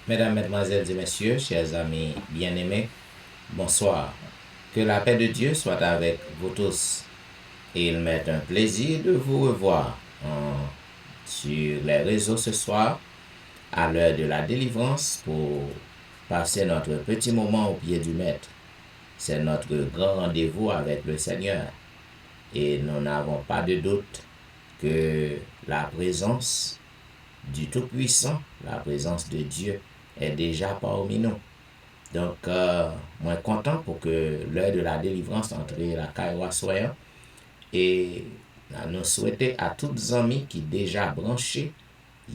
Mesdames, Mesdemoiselles et Messieurs, chers amis bien-aimés, bonsoir. Que la paix de Dieu soit avec vous tous. Il m'est un plaisir de vous revoir sur les réseaux ce soir, à l'heure de la délivrance, pour passer notre petit moment au pied du Maître. C'est notre grand rendez-vous avec le Seigneur. Et nous n'avons pas de doute que la présence du Tout-Puissant, la présence de Dieu, est déjà parmi nous. Donc, moi content pour que l'heure de la délivrance entre la Kaiwa soya et nous souhaiter à toutes les amis qui déjà branchés,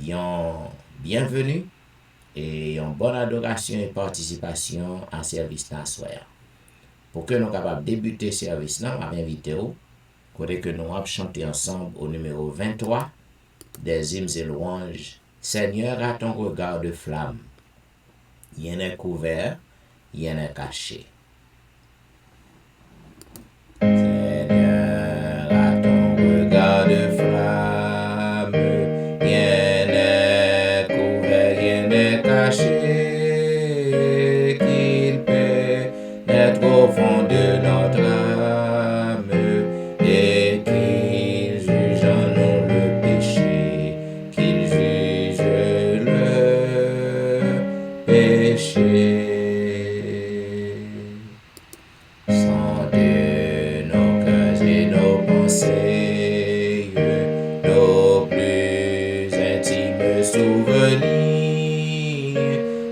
yon bienvenue et une bonne adoration et participation à service dans soya. Pour que nous capables de débuter service là, on va inviter vous, côté que nous allons chanter ensemble au numéro 23 des hymnes et louanges. Seigneur, à ton regard de flamme, il y en a couvert, il y en a caché. Seigneur, passé, nos plus intimes souvenirs,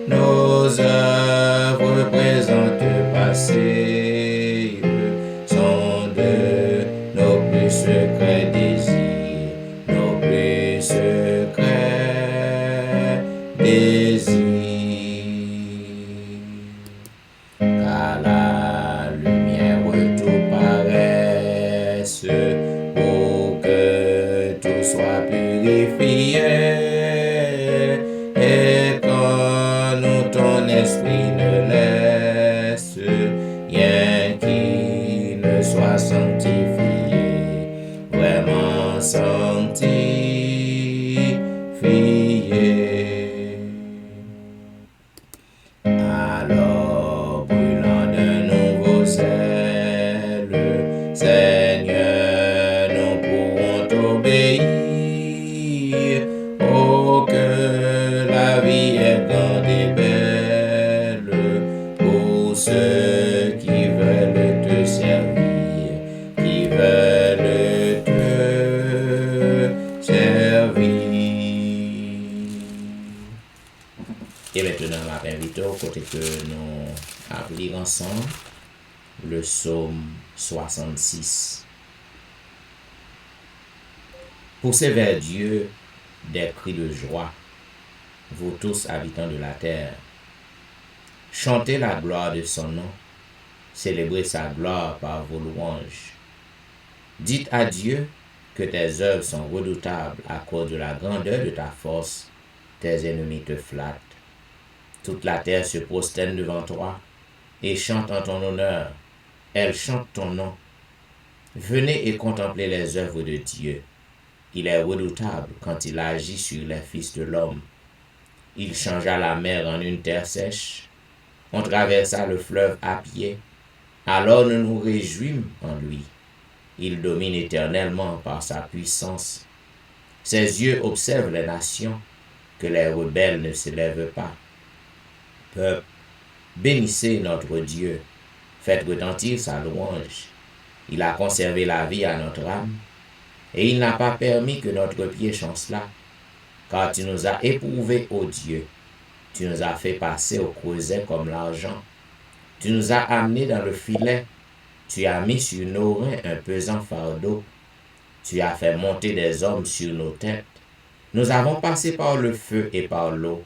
nos œuvres présentes passées sont de nos plus secrets désirs, nos plus secrets désirs. Qu'à la lumière tout paraisse, pour que tout soit purifié, et quand nous ton esprit ne laisse rien qui ne soit sanctifié, vraiment sanctifié. Alors, brûlant de nouveau zèle, Seigneur, nous pourrons t'obéir. Oh, que la vie est grande et belle pour ceux qui veulent te servir, qui veulent te servir. Et maintenant, on va inviter au côté que nous allons lire ensemble le psaume 66. Poussez vers Dieu des cris de joie, vous tous habitants de la terre. Chantez la gloire de son nom, célébrez sa gloire par vos louanges. Dites à Dieu que tes œuvres sont redoutables à cause de la grandeur de ta force, tes ennemis te flattent. Toute la terre se prosterne devant toi et chante en ton honneur. Elle chante ton nom. Venez et contemplez les œuvres de Dieu. Il est redoutable quand il agit sur les fils de l'homme. Il changea la mer en une terre sèche. On traversa le fleuve à pied. Alors nous nous réjouîmes en lui. Il domine éternellement par sa puissance. Ses yeux observent les nations, que les rebelles ne s'élèvent pas. Peuple, bénissez notre Dieu, faites retentir sa louange. Il a conservé la vie à notre âme, et il n'a pas permis que notre pied chancela, car tu nous as éprouvés, ô Dieu. Tu nous as fait passer au creuset comme l'argent. Tu nous as amenés dans le filet. Tu as mis sur nos reins un pesant fardeau. Tu as fait monter des hommes sur nos têtes. Nous avons passé par le feu et par l'eau,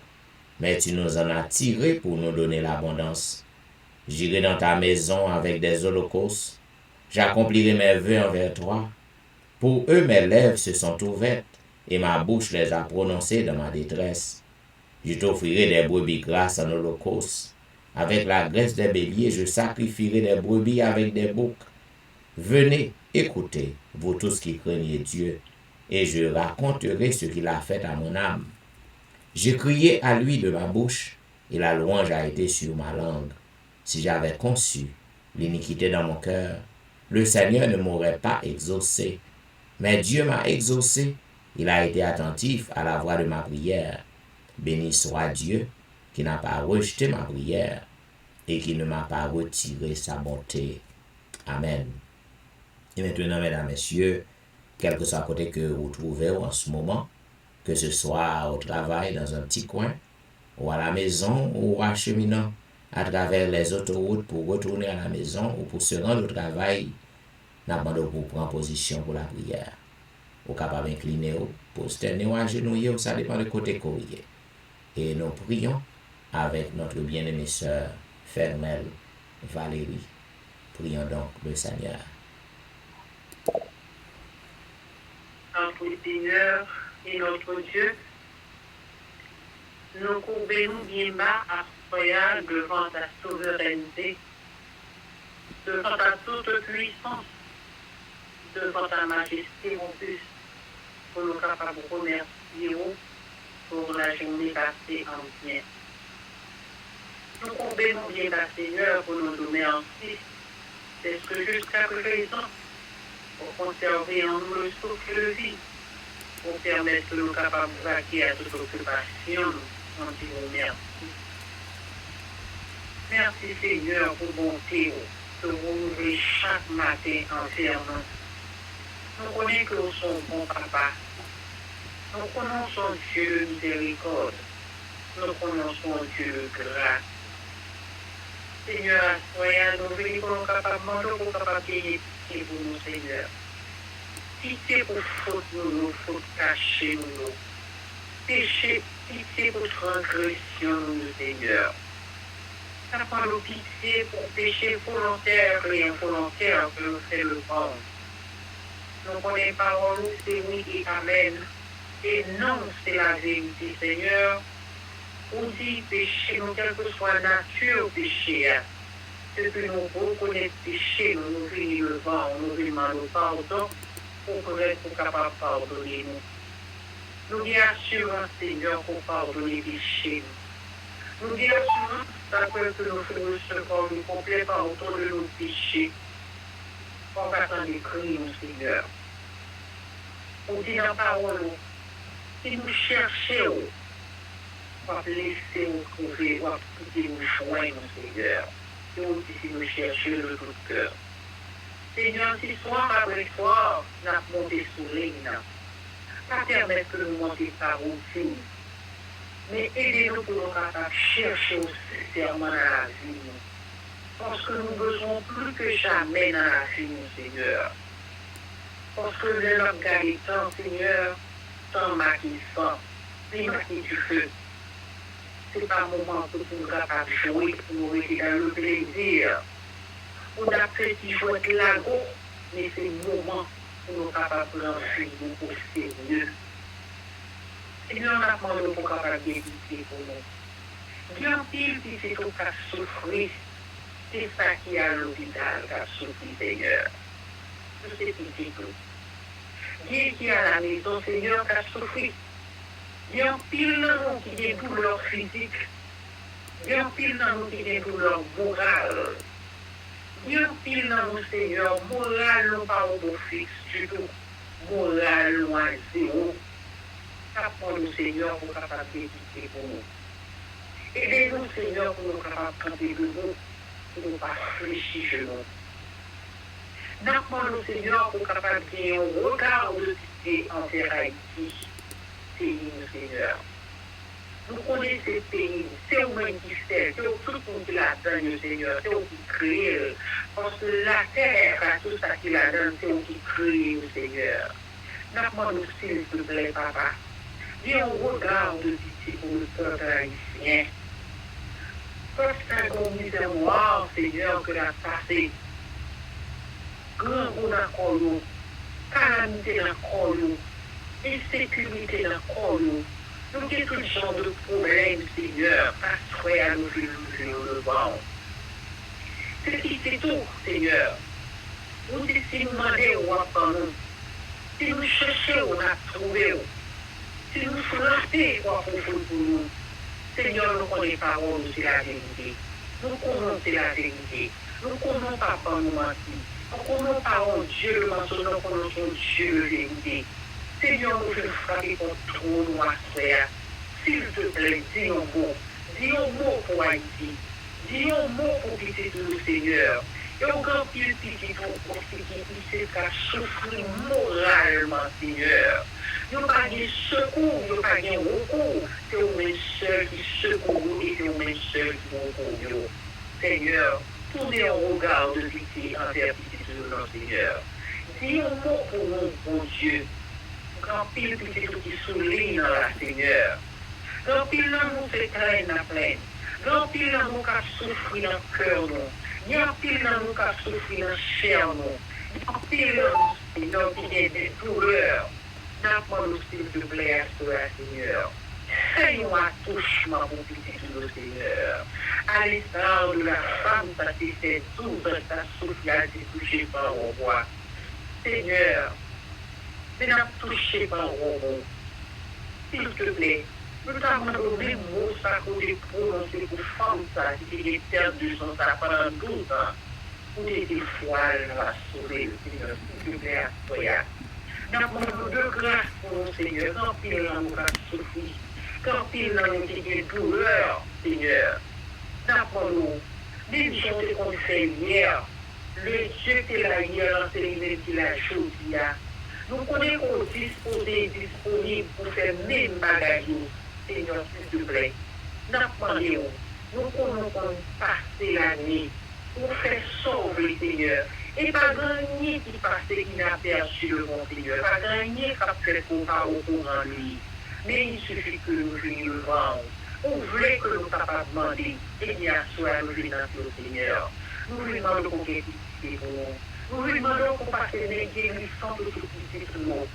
mais tu nous en as tirés pour nous donner l'abondance. J'irai dans ta maison avec des holocaustes. J'accomplirai mes vœux envers toi. Pour eux, mes lèvres se sont ouvertes, et ma bouche les a prononcées dans ma détresse. Je t'offrirai des brebis grasses en holocauste. Avec la graisse des béliers, je sacrifierai des brebis avec des boucs. Venez, écoutez, vous tous qui craignez Dieu, et je raconterai ce qu'il a fait à mon âme. J'ai crié à lui de ma bouche, et la louange a été sur ma langue. Si j'avais conçu l'iniquité dans mon cœur, le Seigneur ne m'aurait pas exaucé. Mais Dieu m'a exaucé, il a été attentif à la voix de ma prière. Béni soit Dieu, qui n'a pas rejeté ma prière, et qui ne m'a pas retiré sa bonté. Amen. Et maintenant, mesdames, messieurs, quel que soit le côté que vous trouvez en ce moment, que ce soit au travail, dans un petit coin, ou à la maison, ou en cheminant à travers les autoroutes pour retourner à la maison ou pour se rendre au travail, nous demandons pour prendre position pour la prière. Ou capable d'incliner, pour se tenir ou agenouiller, ça dépend de côté courrier. Et nous prions avec notre bien-aimée sœur Fermel Valérie. Prions donc le Seigneur. Notre Seigneur et notre Dieu, nous courbons bien bas à prière devant ta souveraineté, devant ta toute puissance, devant ta majesté, mon Fils, pour nous capables de remercier pour la journée passée en bien. Nous courbons bien bas, Seigneur, pour nous donner ainsi, c'est ce que jusqu'à présent, pour conserver en nous le souffle de vie, pour permettre que nous capables de vaquer à toute occupation, nous disons merci. Merci Seigneur pour bonté, que vous ouvrez chaque matin envers nous. Nous connaissons que nous sommes bons papa. Nous connaissons Dieu de miséricorde. Nous connaissons Dieu de grâce. Seigneur, soyez nous venons pour nous capables de manger, pour capables de payer pour nous, Seigneur. Pitié pour faute nous, faute cachée nous. Péché, pitié pour transgression nous, Seigneur. Apprends nous pitié pour péché volontaire et involontaire que nous fait le monde. Nous connaissons parole, c'est oui et amen. Et non, c'est la vérité, Seigneur. On dit péché, nous, quelle que soit la nature péché. Depuis nous reconnaissons péché, nous venons devant, nous venons demander pardon pour être capable de pardonner nous. Nous avons assurance, Seigneur, pour pardonner péché. Nous avons assurance, d'après que nous faisons recevoir le complet pardon de nos péchés. On va s'en écrire, Seigneur. On dit dans la parole, si nous cherchons, on va laisser nous trouver, on va quitter nous joindre, Seigneur. Et aussi si nous cherchons de tout cœur. Seigneur, si soir après soir, nous avons monté sous l'île, pas permettre que nous montions par aussi, mais aidez-nous pour nous capables de chercher sincèrement dans la vie. Parce que nous besoin plus que jamais dans la vie, Seigneur. Parce que le notre galitant, Seigneur, tant maquissant, les maquis du feu. Ce n'est pas un moment pour nous capables de jouer, pour nous rester dans le plaisir. On a fait qu'il faut être là, mais c'est le moment pour nous capables de l'enfuir au sérieux. Seigneur, on a demandé pour capables d'éviter pour nous. Bien pile, puis c'est tout qu'à souffrir. C'est ça qui est à l'hôpital qu'à souffrir, Seigneur. Je sais pitié tout. Dieu qui est à la maison, Seigneur, qu'à souffrir. Bien pile dans nous qui a des douleurs physiques. Bien pile dans nous qui a des douleurs morales. Bien pile dans nous, Seigneur, moral non pas au beau fixe du tout. Moral non à zéro. Apprends-nous, Seigneur, pour capable d'éviter pour nous. Aidez-nous, Seigneur, pour nous capables de camper debout, pour nous pas fléchir genoux. Apprends-nous, Seigneur, pour capable de gagner un regard de pitié envers Haïti. Pays, Seigneur. Nous connaissons ces pays, c'est vous-même qui fait, c'est tout le monde qui la donne, Seigneur, c'est vous qui crée. Parce que la terre, à tout ça qui la donne, c'est vous qui crée, Seigneur. Demande-nous, s'il te plaît, papa. Viens au regard de pitié pour le peuple haïtien. Parce qu'un gros misère noir, Seigneur, que la passé. Grand goût dans le col, calamité dans le col, insécurité dans le col. Nous avons tout genre de problèmes, Seigneur, parce que à nous le vent. C'est tout, Seigneur. Nous si nous demandons, on va pas nous. Si nous cherchons, on a trouvé. Si nous frappons, on va pour nous. Seigneur, nous connaissons pas où c'est la vérité. Nous connaissons la vérité. Nous connaissons pas pour nous mentir. Nous connaissons pas où Dieu le mensonge, nous connaissons Dieu la vérité. Seigneur, nous faisons frapper contre tout nous à faire. S'il te plaît, dis un mot. Dis un mot pour Haïti. Dis un mot pour pitié de nous, Seigneur. Et au grand pile pitié pour qui qu'à souffrir moralement, Seigneur. Nous n'avons pas de secours, nous n'avons pas de recours. C'est vous-même seul qui secoue et c'est vous-même seul qui recourt. Seigneur, tournez un regard de pitié envers pitié de nous, Seigneur. Dis un mot pour nous, bon Dieu. Grand pile pitié qui souligne dans la Seigneur. Grand pile nous fait plein à plein. Grand pile nous qui souffre dans le cœur nous. Grand pile nous qui souffre dans la chair nous. Grand pile nous qui a des douleurs. N'apprends-nous s'il te plaît à cela, Seigneur. Fais-nous un touchement pour pitié de nous, Seigneur. À l'instar de la femme, ça s'est fait 12 ans, ça souffre, elle a été touchée par le roi. Seigneur, mais n'a touché par le roi. S'il te plaît, nous t'avons donné le mot ça que j'ai prononcé pour femme ça, qui est perdu son ça pendant 12 ans. Pour des fois, elle va sauver le Seigneur, s'il te plaît, à toi. Nous avons de grâce pour nous, Seigneur, quand pile nous va souffrir, quand pile nous qui des douleurs, Seigneur. Nous avons des choses qu'on fait hier, le Dieu qui l'a hier, c'est lui qui l'a choisi. Nous connaissons qu'on disponible pour faire même bagages, Seigneur, s'il te plaît. Nous demandons, nous connaissons passer la nuit pour faire sauver, Seigneur. Et pas gagner qui passe qui n'a perçu le bon Seigneur. Pas gagner qui a fait pour pas au courant lui. Mais il suffit que nous venions le vendre. On voulait que nous soyons capables de demander. Et bien, soit nous venons dans le Seigneur. Nous lui demandons qu'on ait pitié pour nous. Nous lui demandons qu'on passe des guérissantes de pitié pour nous.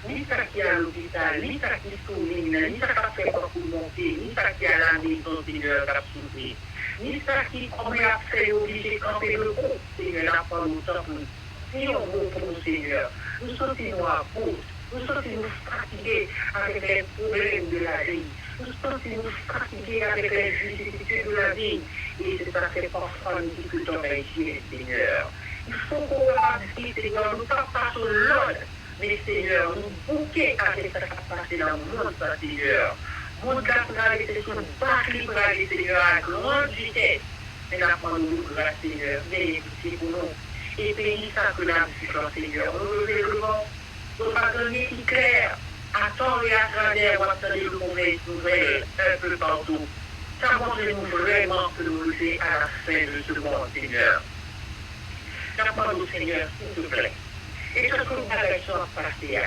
Ni ça qui est à l'hôpital, ni ça qui souligne, ni ça qui a fait pour monter, ni ça qui est à la maison, Seigneur, qui a souffert. Ni ça qui, comme il a fait, obligé de camper le coup, Seigneur, n'a pas longtemps pour nous. Si on veut pour nous, Seigneur, nous sentons à bout, nous sentons fatigués avec les problèmes de la vie, nous sentons fatigués avec les vicissitudes de la vie, et c'est ça fait parfois nous discutons avec Dieu, Seigneur. Il faut qu'on dise, Seigneur, nous pas sur l'ordre, mais Seigneur, nous bouquer avec ce qui a passé dans le monde, Seigneur. Mon gars, pour aller sur une barre libre, Seigneur, à grande vitesse. Mais la foi nous grâce, Seigneur, veillez pitié pour nous. Et pays ça que la discussion, Seigneur. Nous levez le vent, nous pas donner si clair. À temps et à travers, on va tenir le mauvais nouvelle un peu partout. Ça montre-nous vraiment que nous le faisons à la fin de ce monde, Seigneur. Demande-nous, Seigneur, s'il te plaît. Et ce que nous avons passé,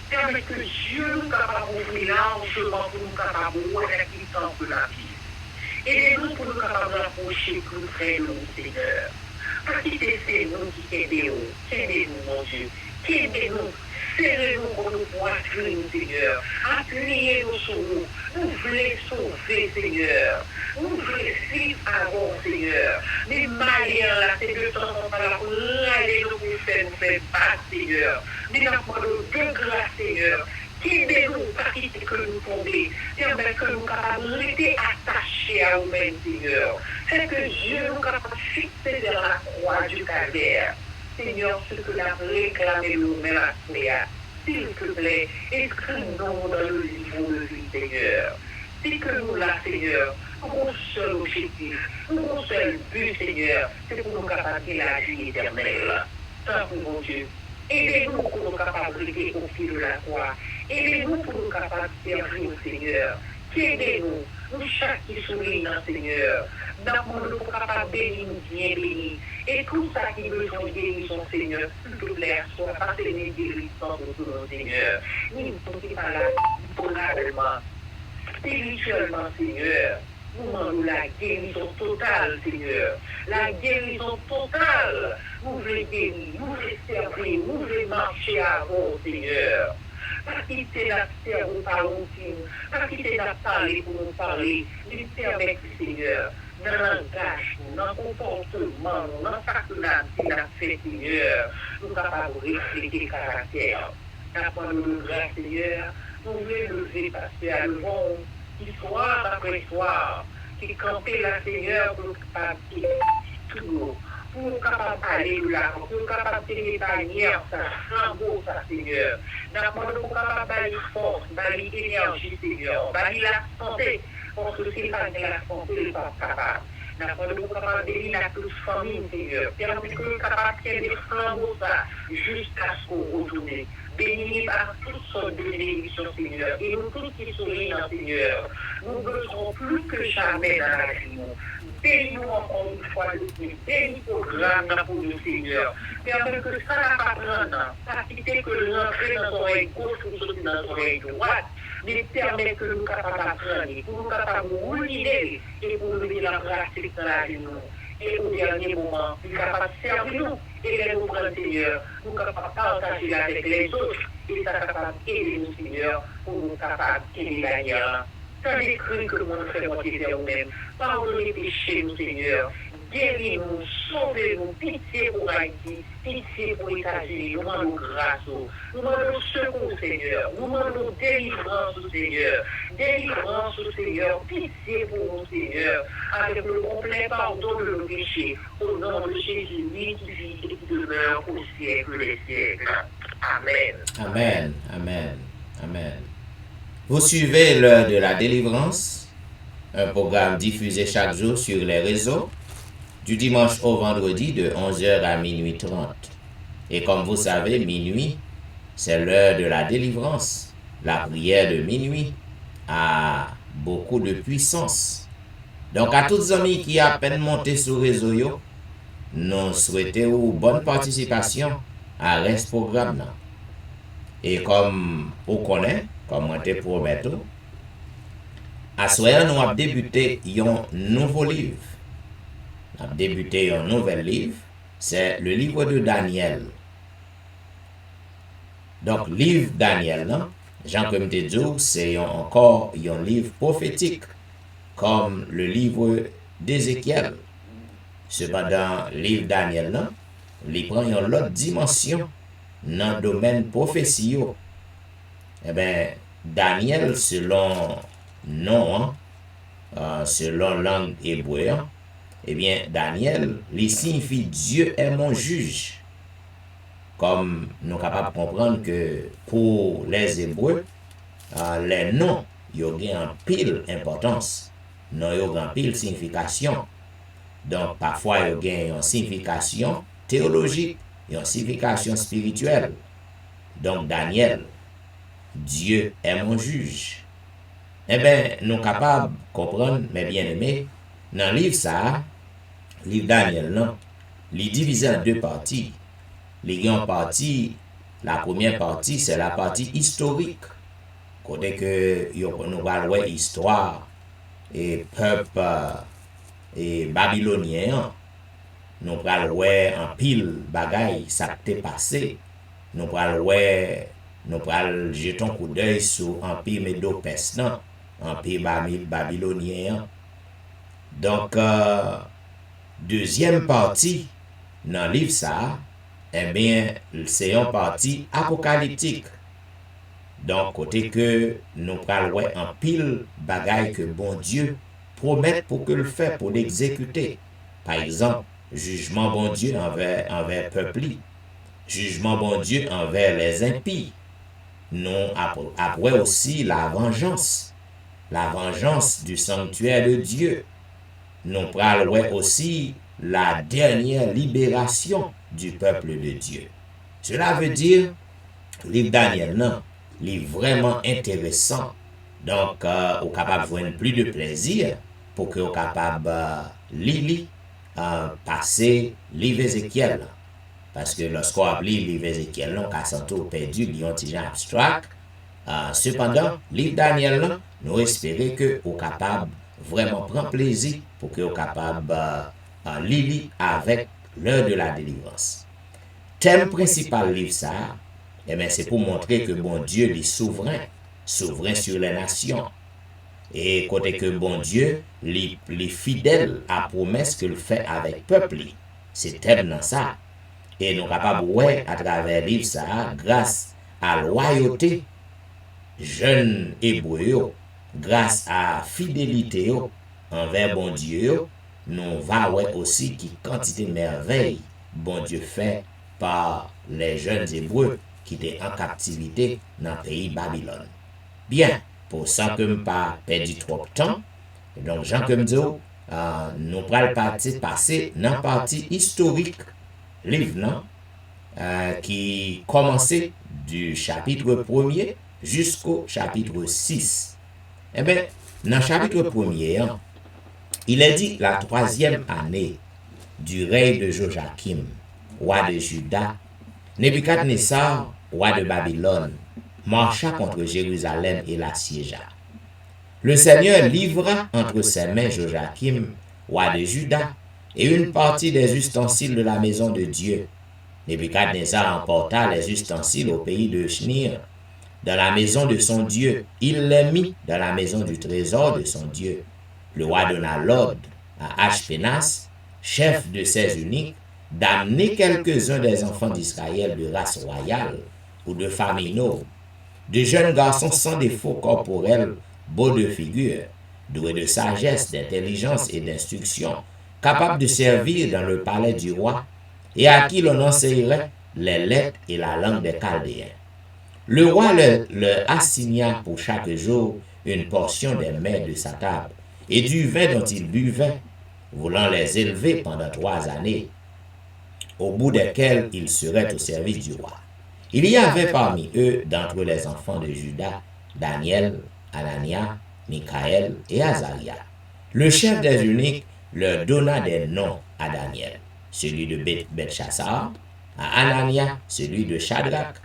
permet que Dieu nous capable d'ouvrir largement pour nous capable de voir qui semble la vie. Aidez-nous pour nous capable d'approcher plus près de nous, Seigneur. Pas quitter ces nous qui aidez-nous. Aidez-nous, mon Dieu. Aidez-nous. Serrez-nous pour nous poitrines, Seigneur. Appuyez-nous sur nous. Nous voulons sauver, Seigneur. Nous voulons vivre avant, Seigneur. Mais malheur, là, c'est de temps en temps, là, pour aller nous faire battre, Seigneur. Mais nous avons de grâce, Seigneur. Aidez-nous, pas quitter que nous tomber. Permettez que nous capables de rester attachés à nous-mêmes, Seigneur. C'est que Dieu nous capable de fixer vers la croix du calvaire. Seigneur, ce que nous avons réclamé nous-mêmes à toi, s'il te plaît, écris-nous dans le livre de vie, Seigneur. C'est que nous, là, Seigneur, pour un seul objectif, pour un seul but, Seigneur, c'est pour nous capables de la vie éternelle. Tant pour mon Dieu. Aidez-nous pour nous capables de rester au pied de la croix. Aidez-nous pour nous capables de servir, Seigneur. Aidez-nous, nous chaque qui souligne, Seigneur. Nous pour capables de bénir, bien bénir. Et tout ça qui besoin de guérison, Seigneur, s'il te plaît, soit pas des guérisons pour nous, Seigneur. Ni pour qui par là, moralement, spirituellement, Seigneur. Nous demandons la guérison totale, Seigneur. La guérison totale. Nous voulons guérir, nous voulons servir, nous voulons marcher avant, Seigneur. Pas quitter la cerveau par routine, pas quitter la parler pour nous parler, nous permettre, Seigneur, dans le langage, dans le comportement, dans ce qu'il a fait, Seigneur, nous sommes capables de refléter le caractère. Après le grâce, Seigneur, nous voulons lever, passer le monde, qui soir après soir, qui campait la Seigneur pour nous capables de tout. Pour nous capables d'aller de là, pour nous capables de tenir bannière, ça, flambeau, ça, Seigneur. Pour nous capables d'aller force, d'aller énergie, Seigneur, d'aller la santé, parce que si pas de la santé, il n'est pas capable. Pour nous capables d'aller la plus famille, Seigneur. Permettez que nous capables de des flambeaux, ça, jusqu'à ce qu'on retourne. Bénis par toutes sortes de bénédictions, Seigneur. Et nous tous qui sourions, Seigneur, nous besoin plus que jamais dans la vie. Bénis-nous encore une fois de plus. Bénis le programme pour nous, Seigneur. Permets que ça n'a pas prendre. Pas quitter que l'entrée dans son oreille gauche ou sortir dans son oreille droite. Mais permet que nous capables d'apprendre, pour nous capables de rouler et pour nous la pratique dans la vie. Et au dernier moment, nous sommes capables de servir nous et nous prendre, Seigneur. Nous sommes capables de partager avec les autres et nous sommes capables d'aider nous, Seigneur, pour nous capables d'aider la guerre. Tant des crimes que nous fait monter vers nous-mêmes. Pardonnez les péchés, nous, Seigneur. Guéris-nous, sauvez-nous, pitié pour Haïti, pitié pour les États-Unis. Nous demandons grâce, nous demandons secours, Seigneur. Nous demandons délivrance, Seigneur. Délivrance, Seigneur. Pitié pour nous, Seigneur. Avec le complet pardon de nos péchés. Au nom de Jésus, lui qui vit et qui demeure au siècle des siècles. Amen. Amen. Amen. Amen. Vous suivez l'heure de la délivrance, un programme diffusé chaque jour sur les réseaux, du dimanche au vendredi de 11h à minuit 30. Et comme vous savez, minuit, c'est l'heure de la délivrance. La prière de minuit a beaucoup de puissance. Donc, à tous les amis qui à peine monté sur le réseau, nous souhaitons une bonne participation à ce programme. Et comme vous connaissez, comme on te promet, à soir, nous avons débuté un nouveau livre. Nous avons débuté un nouvel livre. C'est le livre de Daniel. Donc, livre Daniel, non? Jean comme te dit, c'est encore un livre prophétique, comme le livre d'Ézéchiel. Cependant, le livre Daniel, non? Il prend une autre dimension dans le domaine prophétie. Eh bien, Daniel, selon nom, selon langue hébreu, eh bien, Daniel, il signifie Dieu est mon juge. Comme nous sommes capables de comprendre que pour les Hébreux, les noms, ils ont une pile importance, ils ont une pile signification. Donc, parfois, ils ont une signification théologique, une signification spirituelle. Donc, Daniel, Dieu est mon juge. Eh bien, nous sommes capables de comprendre, mes bien-aimés, dans le livre ça, le livre Daniel, non, il est divisé en deux parties. Les grandes parties, la première partie, c'est la partie historique. Côté que nous parlons histoire et peuple et babylonien, nous parlons en pile bagaille, ça t'est passé. Nous parlons jeter un coup d'œil sur l'empire médo-persan, l'empire babylonien. Donc, deuxième partie, dans le livre ça, eh bien, c'est une partie apocalyptique. Donc, côté que nous parlons en pile bagaille que bon Dieu promet pour que le fait, pour l'exécuter. Par exemple, jugement bon Dieu envers peuple, jugement bon Dieu envers les impies. Nous après aussi la vengeance du sanctuaire de Dieu. Nous parlons aussi la dernière libération du peuple de Dieu. Cela veut dire, le livre Daniel, non, il est vraiment intéressant. Donc, on est capable de voir plus de plaisir pour que on est capable de lire, passer le livre Ézéchiel. Parce que lorsqu'on lit le livre Ézéchiel, on a senti perdu, il y a un petit genre abstract. Cependant, le livre Daniel, non, nous espérons que on est capable vraiment prendre plaisir pour que on est capable de lire avec l'heure de la délivrance. Thème principal livre ça, eh bien, c'est pour montrer que bon Dieu est souverain sur les nations. Et côté que bon Dieu est fidèle à la promesse qu'il fait avec le peuple. C'est thème dans ça. Et nous sommes capables de voir à travers le livre ça, grâce à la loyauté jeune hébreu, grâce à la fidélité envers bon Dieu, nous va voir aussi qui quantité de merveilles bon Dieu fait par les jeunes hébreux qui étaient en captivité dans le pays Babylone. Bien, pour ça que je ne pas perdu trop de temps, donc Jean Kemzo, nous allons passer dans la partie historique livre non, qui commençait du chapitre 1er jusqu'au chapitre 6. Eh bien, dans le chapitre 1er, il est dit la 3e année du règne de Joachim, roi de Juda, Nebuchadnezzar, roi de Babylone, marcha contre Jérusalem et l'assiégea. Le Seigneur livra entre ses mains Joachim, roi de Juda, et une partie des ustensiles de la maison de Dieu. Nebuchadnezzar emporta les ustensiles au pays de Shnir, dans la maison de son Dieu. Il les mit dans la maison du trésor de son Dieu. Le roi donna l'ordre à Ashpenas, chef de ses eunuques, d'amener quelques-uns des enfants d'Israël de race royale ou de famille noble, de jeunes garçons sans défaut corporel, beaux de figure, doués de sagesse, d'intelligence et d'instruction, capables de servir dans le palais du roi, et à qui l'on enseignerait les lettres et la langue des Chaldéens. Le roi leur assigna pour chaque jour une portion des mets de sa table, et du vin dont ils buvaient, voulant les élever pendant 3 années, au bout desquelles ils seraient au service du roi. Il y avait parmi eux, d'entre les enfants de Juda, Daniel, Anania, Michaël et Azaria. Le chef des eunuques leur donna des noms à Daniel, celui de Belchassar, à Anania, celui de Shadrach,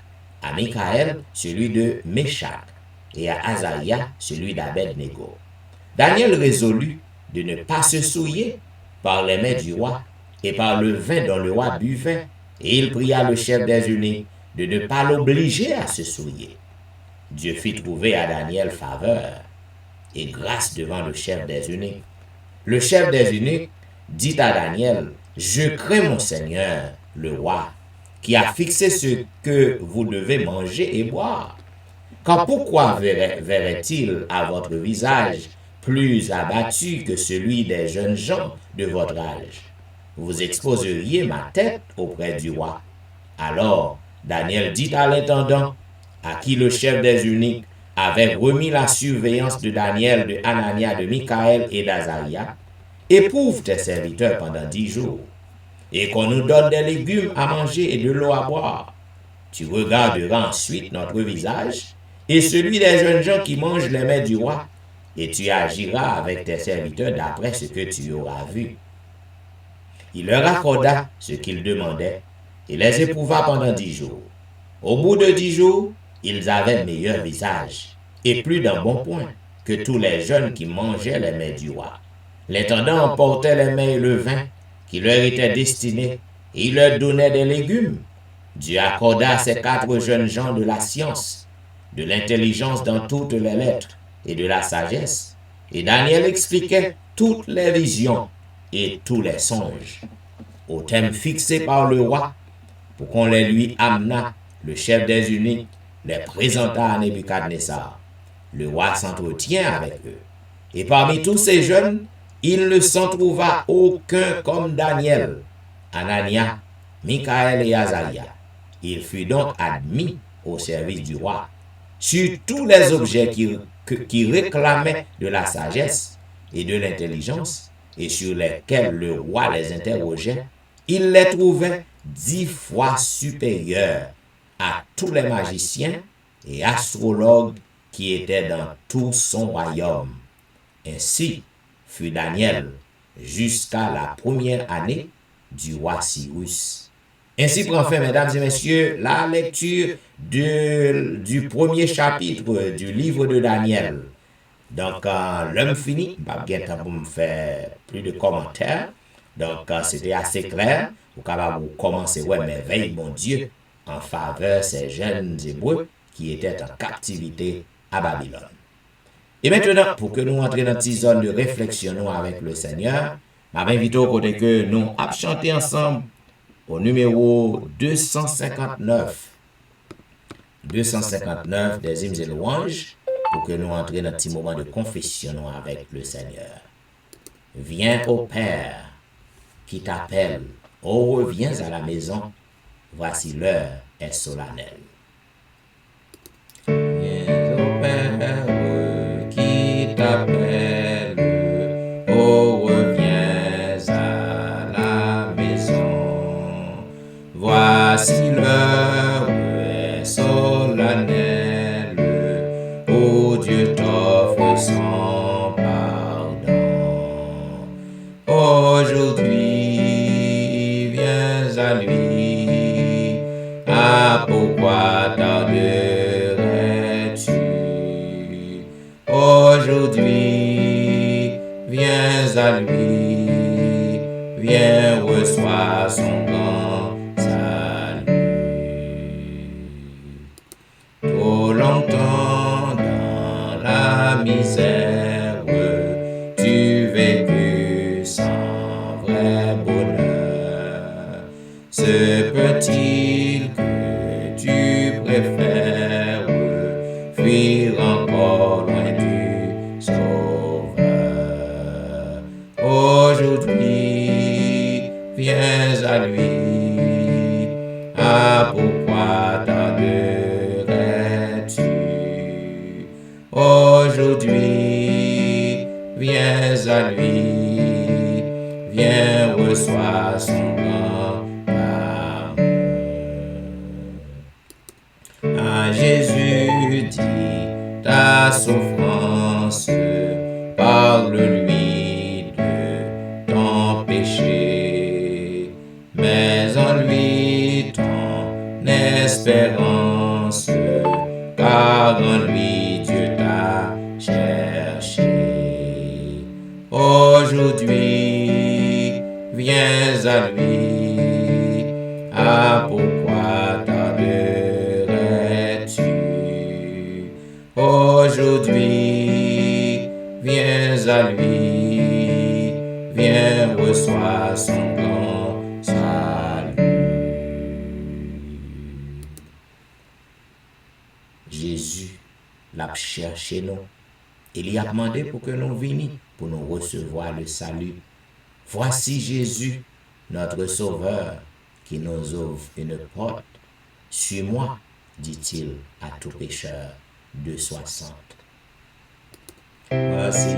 à Michaël, celui de Meshach, et à Azaria, celui d'Abed-Nego. Daniel résolut de ne pas se souiller par les mets du roi et par le vin dont le roi buvait, et il pria le chef des eunuques de ne pas l'obliger à se souiller. Dieu fit trouver à Daniel faveur et grâce devant le chef des eunuques. Le chef des eunuques dit à Daniel, « Je crains mon Seigneur, le roi, qui a fixé ce que vous devez manger et boire. Car pourquoi verrait-il à votre visage plus abattu que celui des jeunes gens de votre âge? Vous exposeriez ma tête auprès du roi. » Alors Daniel dit à l'intendant, à qui le chef des eunuques avait remis la surveillance de Daniel, de Anania, de Michaël et d'Azaria, « Éprouve tes serviteurs pendant 10 jours, et qu'on nous donne des légumes à manger et de l'eau à boire. Tu regarderas ensuite notre visage et celui des jeunes gens qui mangent les mets du roi, et tu agiras avec tes serviteurs d'après ce que tu auras vu. » Il leur accorda ce qu'ils demandaient et les éprouva pendant 10 jours. Au bout de 10 jours, ils avaient meilleur visage et plus d'un bon point que tous les jeunes qui mangeaient les mets du roi. L'intendant emportait les mets et le vin qui leur étaient destinés et il leur donnait des légumes. Dieu accorda à ces 4 jeunes gens de la science, de l'intelligence dans toutes les lettres et de la sagesse. Et Daniel expliquait toutes les visions et tous les songes. Au thème fixé par le roi, pour qu'on les lui amenât, le chef des eunuques les présenta à Nebuchadnezzar. Le roi s'entretient avec eux. Et parmi tous ces jeunes, il ne s'en trouva aucun comme Daniel, Anania, Michaël et Azaria. Il fut donc admis au service du roi. Sur tous les objets qui réclamaient de la sagesse et de l'intelligence, et sur lesquels le roi les interrogeait, il les trouvait 10 fois supérieurs à tous les magiciens et astrologues qui étaient dans tout son royaume. Ainsi fut Daniel jusqu'à la première année du roi Cyrus. Ainsi prend fin, mesdames et messieurs, la lecture du premier chapitre du livre de Daniel. Donc, l'homme fini, pas bien temps pour me faire plus de commentaires. Donc, c'était assez clair. Vous pouvez commencer, ouais, merveille, mon Dieu, en faveur de ces jeunes Hébreux qui étaient en captivité à Babylone. Et maintenant, pour que nous entrions dans une zone de réflexion avec le Seigneur, je m'invite au côté que nous allons chanter ensemble au numéro 259. 259 des hymnes et louanges, pour que nous entrions dans un petit moment de confession avec le Seigneur. Viens au Père qui t'appelle, oh reviens à la maison, voici l'heure est solennelle. Viens au Père qui t'appelle, oh reviens à la maison, voici l'heure est solennelle, oh Dieu t'offre son pardon. Aujourd'hui, viens à lui, ah pourquoi tarderais-tu? Aujourd'hui, viens à lui, viens reçois son grand salut. Trop longtemps dans la misère, tu vécus sans vrai bonheur. Se peut-il que tu préfères fuir encore loin du Sauveur? Aujourd'hui, viens à lui, ah pourquoi tarderais-tu? Aujourd'hui, viens à lui, viens reçois son grand amour. Jésus dit ta souffrance, parle-lui de ton péché, mais en lui ton espérance, car en lui Dieu t'a cherché. Aujourd'hui, viens à lui, ah pourquoi tarderais-tu? Aujourd'hui, viens à lui, viens reçois son grand salut. Jésus l'a cherché nous, il y a demandé pour que nous venions, pour nous recevoir le salut. Voici Jésus, notre Sauveur, qui nous ouvre une porte. Suis-moi, dit-il à tout pécheur de 60. Voici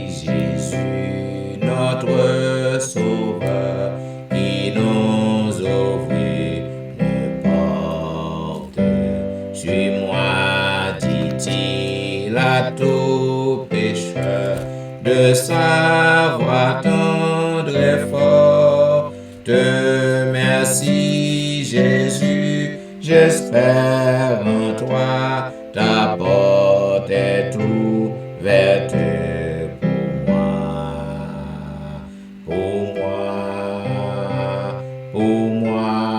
Jésus, notre Sauveur, qui nous ouvre une porte. Suis-moi, dit-il à tout pécheur, de sa voix tendre et forte. Merci Jésus, j'espère en toi, ta porte est ouverte pour moi, pour moi, pour moi,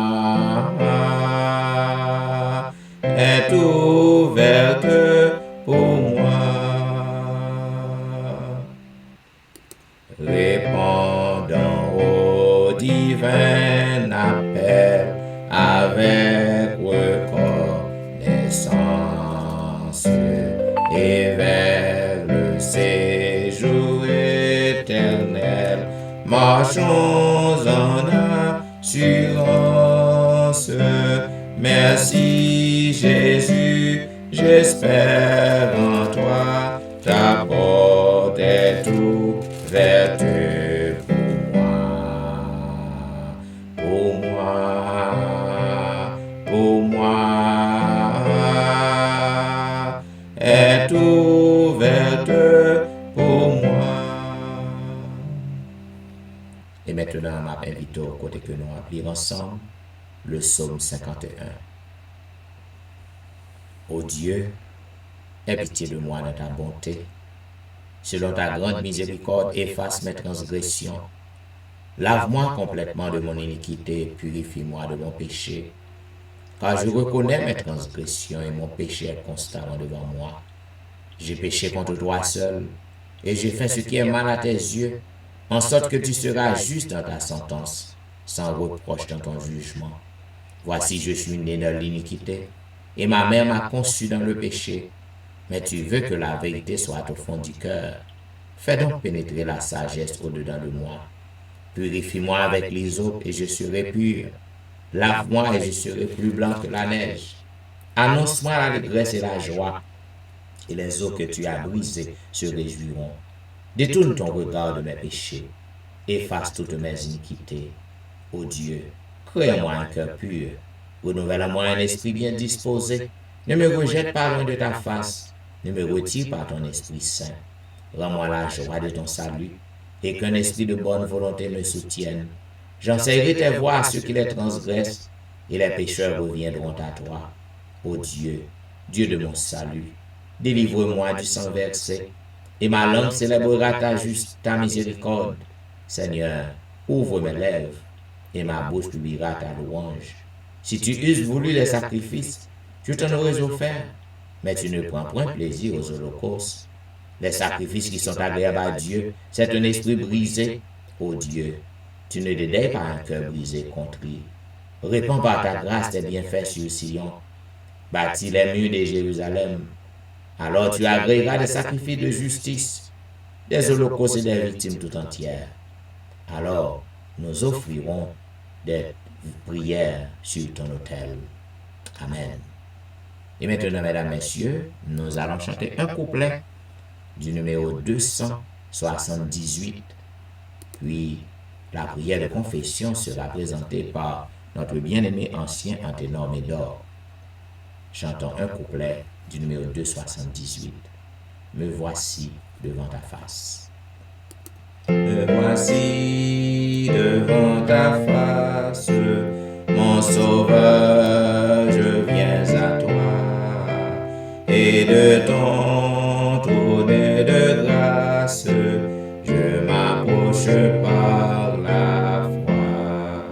est ouverte pour moi. Répondons au divin appel avec reconnaissance et vers le séjour éternel, marchons en assurance. Merci Jésus, j'espère en toi, ta porte est ouverte pour moi, pour moi, pour moi, est ouverte pour moi. Et maintenant, m'a invité au côté que nous appelons ensemble le psaume 51. Ô Dieu, aie pitié de moi dans ta bonté. Selon ta grande miséricorde, efface mes transgressions. Lave-moi complètement de mon iniquité, purifie-moi de mon péché. Car je reconnais mes transgressions et mon péché est constamment devant moi. J'ai péché contre toi seul, et j'ai fait ce qui est mal à tes yeux, en sorte que tu seras juste dans ta sentence, sans reproche dans ton jugement. Voici, je suis né dans l'iniquité, et ma mère m'a conçu dans le péché. Mais tu veux que la vérité soit au fond du cœur. Fais donc pénétrer la sagesse au-dedans de moi. Purifie-moi avec l'hysope et je serai pur. Lave-moi et je serai plus blanc que la neige. Annonce-moi la allégresse et la joie, et les eaux que tu as brisées se réjouiront. Détourne ton regard de mes péchés. Efface toutes mes iniquités. Ô Dieu, crée en moi un cœur pur. Renouvelle-moi un esprit bien disposé. Ne me rejette pas loin de ta face. Ne me retire pas ton Esprit Saint. Rends-moi la joie de ton salut, et qu'un esprit de bonne volonté me soutienne. J'enseignerai tes voies à ceux qui les transgressent, et les pécheurs reviendront à toi. Ô Dieu, Dieu de mon salut, délivre-moi du sang versé, et ma langue célébrera ta miséricorde. Seigneur, ouvre mes lèvres, et ma bouche publiera ta louange. Si tu eusses voulu les sacrifices, je t'en aurais offert, mais tu ne prends point plaisir aux holocaustes. Les sacrifices qui sont agréables à Dieu, c'est un esprit brisé. Ô Dieu, tu ne dédaignes pas un cœur brisé contrit. Répands par ta grâce tes bienfaits sur Sion. Bâtis les murs de Jérusalem. Alors tu agréeras des sacrifices de justice, des holocaustes et des victimes tout entières. Alors nous offrirons des prières sur ton autel. Amen. Et maintenant, mesdames, messieurs, nous allons chanter un couplet du numéro 278. Puis, la prière de confession sera présentée par notre bien-aimé ancien en ténor Médor. Chantons un couplet du numéro 278. Me voici devant ta face. Me voici devant ta face, mon sauveur, je viens à toi, et de ton trône de grâce, je m'approche par la foi.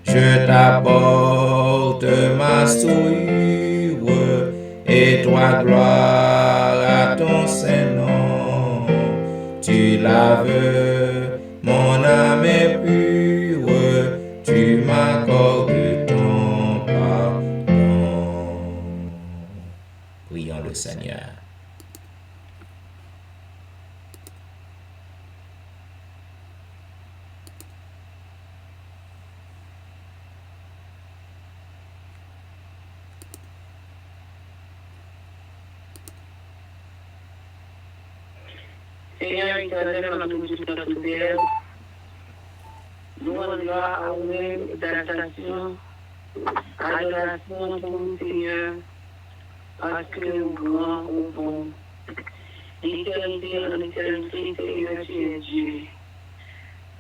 Je t'apporte ma souillure, et toi gloire à ton Saint-Nom. Tu laves mon âme est pure, tu m'accordes ton pardon. Prions le Seigneur. Seigneur éternel, notre Dieu, notre Père, nous rendons à vous-même exaltation, adoration pour nous, Seigneur, parce que nous grand au bon. L'éternité en éternité, Seigneur, tu es Dieu.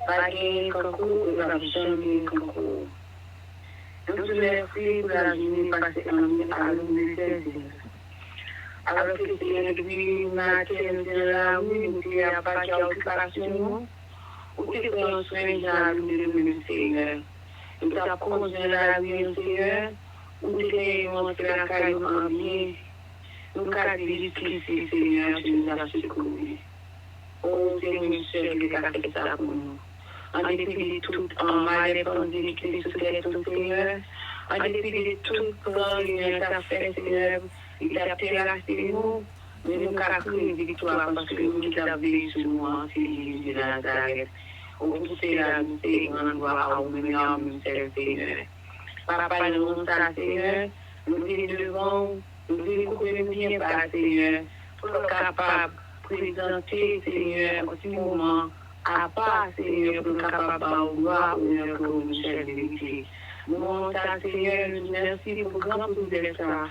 Pas de concours, et pas de jamais concours. Nous te remercions pour la journée passée en nous à nous servir. Alors que Seigneur, depuis matin, nous sommes là, oui, nous sommes à pas d'occupation, ou tu prends soin de nous, Seigneur. Nous t'apprends de la vie, Seigneur, ou tu es montré la caillou en bien. Nous avons jusqu'ici, Seigneur, tu nous as secourus. Oh, Seigneur, seul qui a fait ça pour nous. En dépit de tout en mal répandu qui est sous tête, Seigneur, en dépit de tout plan que tu as fait, Seigneur, il a terrassé nous, mais nous avons cru une victoire parce que nous avons vécu sur nous en Jésus de Nazareth. Au bout de cela, nous sommes à vous-même en ministère, Seigneur. Papa, nous ça, Seigneur, nous devons, nous devons couper bien par, Seigneur, pour être capable de présenter, Seigneur, un petit moment à part, Seigneur, pour être capable de voir que nous cherchons vérité. Nous, Seigneur, nous merci pour grand pouvoir ça.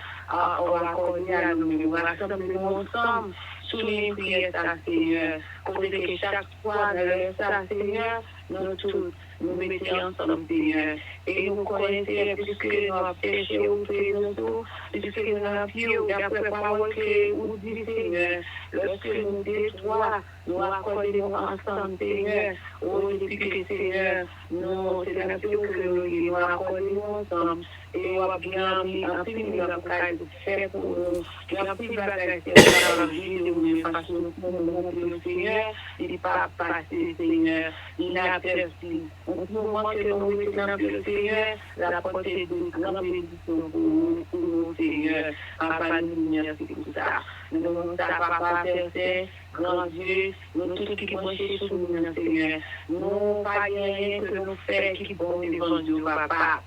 On va accorder à nous, on va rassembler ensemble sous les prières, Seigneur. Pour que chaque fois, ça, Seigneur, nous tous, nous mettons ensemble, Seigneur. Et nous connaissons, puisque nous avons péché au présent, puisque nous avons pieux, d'après parole que vous dites, Seigneur, lorsque nous détruisons, nous accordons ensemble, Seigneur. Oh, depuis que, Seigneur, nous, c'est la pieux que nous accordons ensemble. Et on va bien mis en film la bataille de faire pour nous. Il n'y a plus de bataille, c'est la vie de nous, parce que nous, Seigneur, il n'est pas passé, Seigneur. Il a perdu. On peut montrer que nous mettons le Seigneur, la portée de grande bénédiction pour nous, Seigneur. Papa, nous merci pour ça. Nous, ça, Papa, Père, grand Dieu, nous tous qui branchés sur nous, Seigneur. Nous, pas rien que nous faire qui bon devant Dieu, Papa.